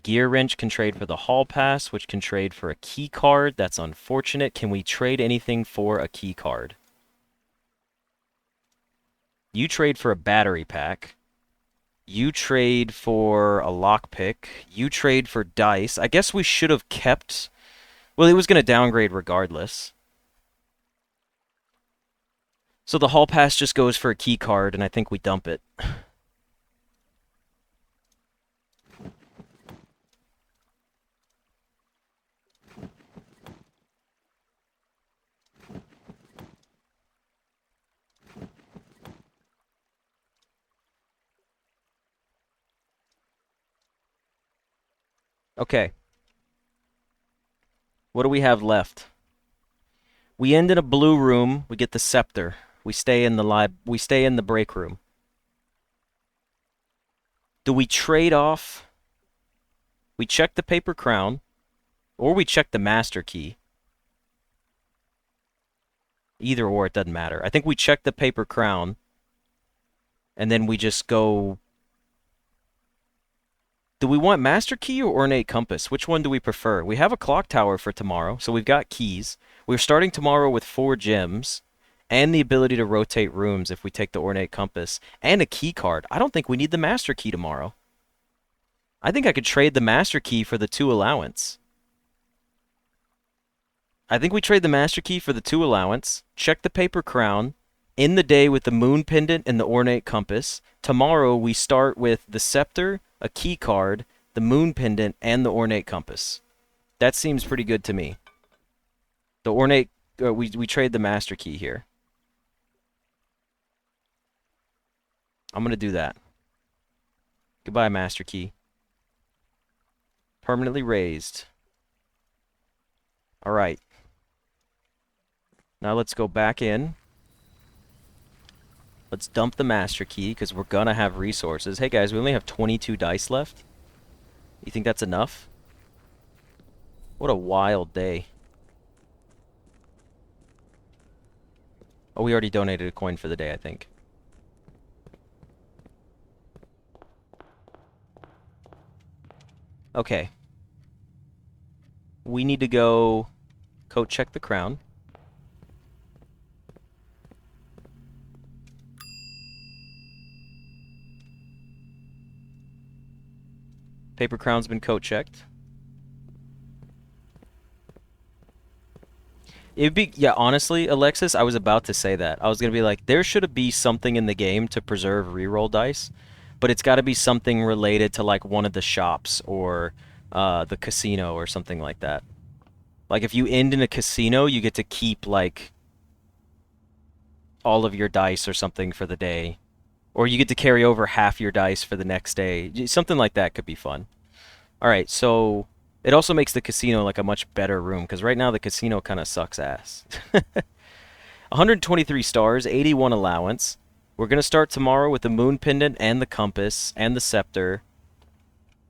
Gear wrench can trade for the hall pass, which can trade for a key card. That's unfortunate. Can we trade anything for a key card? You trade for a battery pack. You trade for a lockpick. You trade for dice. I guess we should have kept... Well, it was going to downgrade regardless. So the hall pass just goes for a key card, and I think we dump it. Okay. What do we have left? We end in a blue room. We get the scepter. We stay in the break room. Do we trade off? We check the paper crown, or we check the master key. Either or, it doesn't matter. I think we check the paper crown, and then we just go... Do we want master key or ornate compass? Which one do we prefer? We have a clock tower for tomorrow, so we've got keys. We're starting tomorrow with 4 gems, and the ability to rotate rooms if we take the ornate compass, and a key card. I don't think we need the master key tomorrow. I think I could trade the master key for the 2 allowance. I think we trade the master key for the 2 allowance, check the paper crown, in the day with the moon pendant and the ornate compass. Tomorrow we start with the scepter, a key card, the moon pendant, and the ornate compass. That seems pretty good to me. The ornate, we trade the master key here. I'm going to do that. Goodbye, master key. Permanently raised. All right. Now let's go back in. Let's dump the master key because we're going to have resources. Hey guys, we only have 22 dice left. You think that's enough? What a wild day. Oh, we already donated a coin for the day, I think. Okay. We need to go coat check the crown. Paper crown's been coat checked. It'd be, yeah, honestly, Alexis, I was about to say that. I was going to be like, there should be something in the game to preserve reroll dice, but it's got to be something related to, like, one of the shops or the casino or something like that. Like, if you end in a casino, you get to keep, like, all of your dice or something for the day. Or you get to carry over half your dice for the next day. Something like that could be fun. Alright, so it also makes the casino like a much better room, because right now the casino kind of sucks ass. 123 stars, 81 allowance. We're going to start tomorrow with the moon pendant and the compass and the scepter.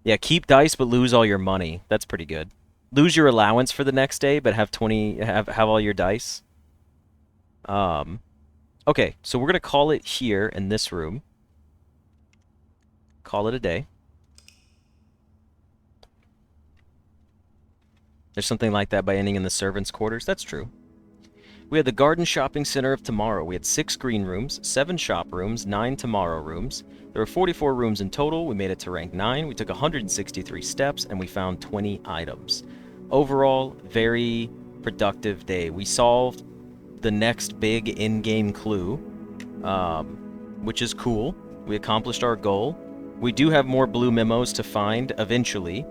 Yeah, keep dice but lose all your money. That's pretty good. Lose your allowance for the next day, but have all your dice. Okay, so we're going to call it here in this room. Call it a day. There's something like that by ending in the servants' quarters. That's true. We had the garden shopping center of tomorrow. We had 6 green rooms, 7 shop rooms, 9 tomorrow rooms. There were 44 rooms in total. We made it to rank 9. We took 163 steps, and we found 20 items. Overall, very productive day. We solved the next big in-game clue, which is cool. We accomplished our goal. We do have more blue memos to find eventually,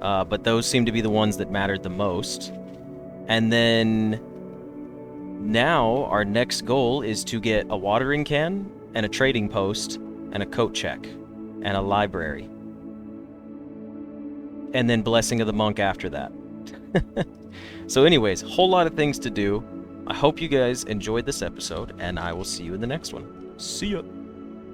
but those seem to be the ones that mattered the most. And then now our next goal is to get a watering can and a trading post and a coat check and a library. And then Blessing of the Monk after that. So anyways, whole lot of things to do. I hope you guys enjoyed this episode, and I will see you in the next one. See ya!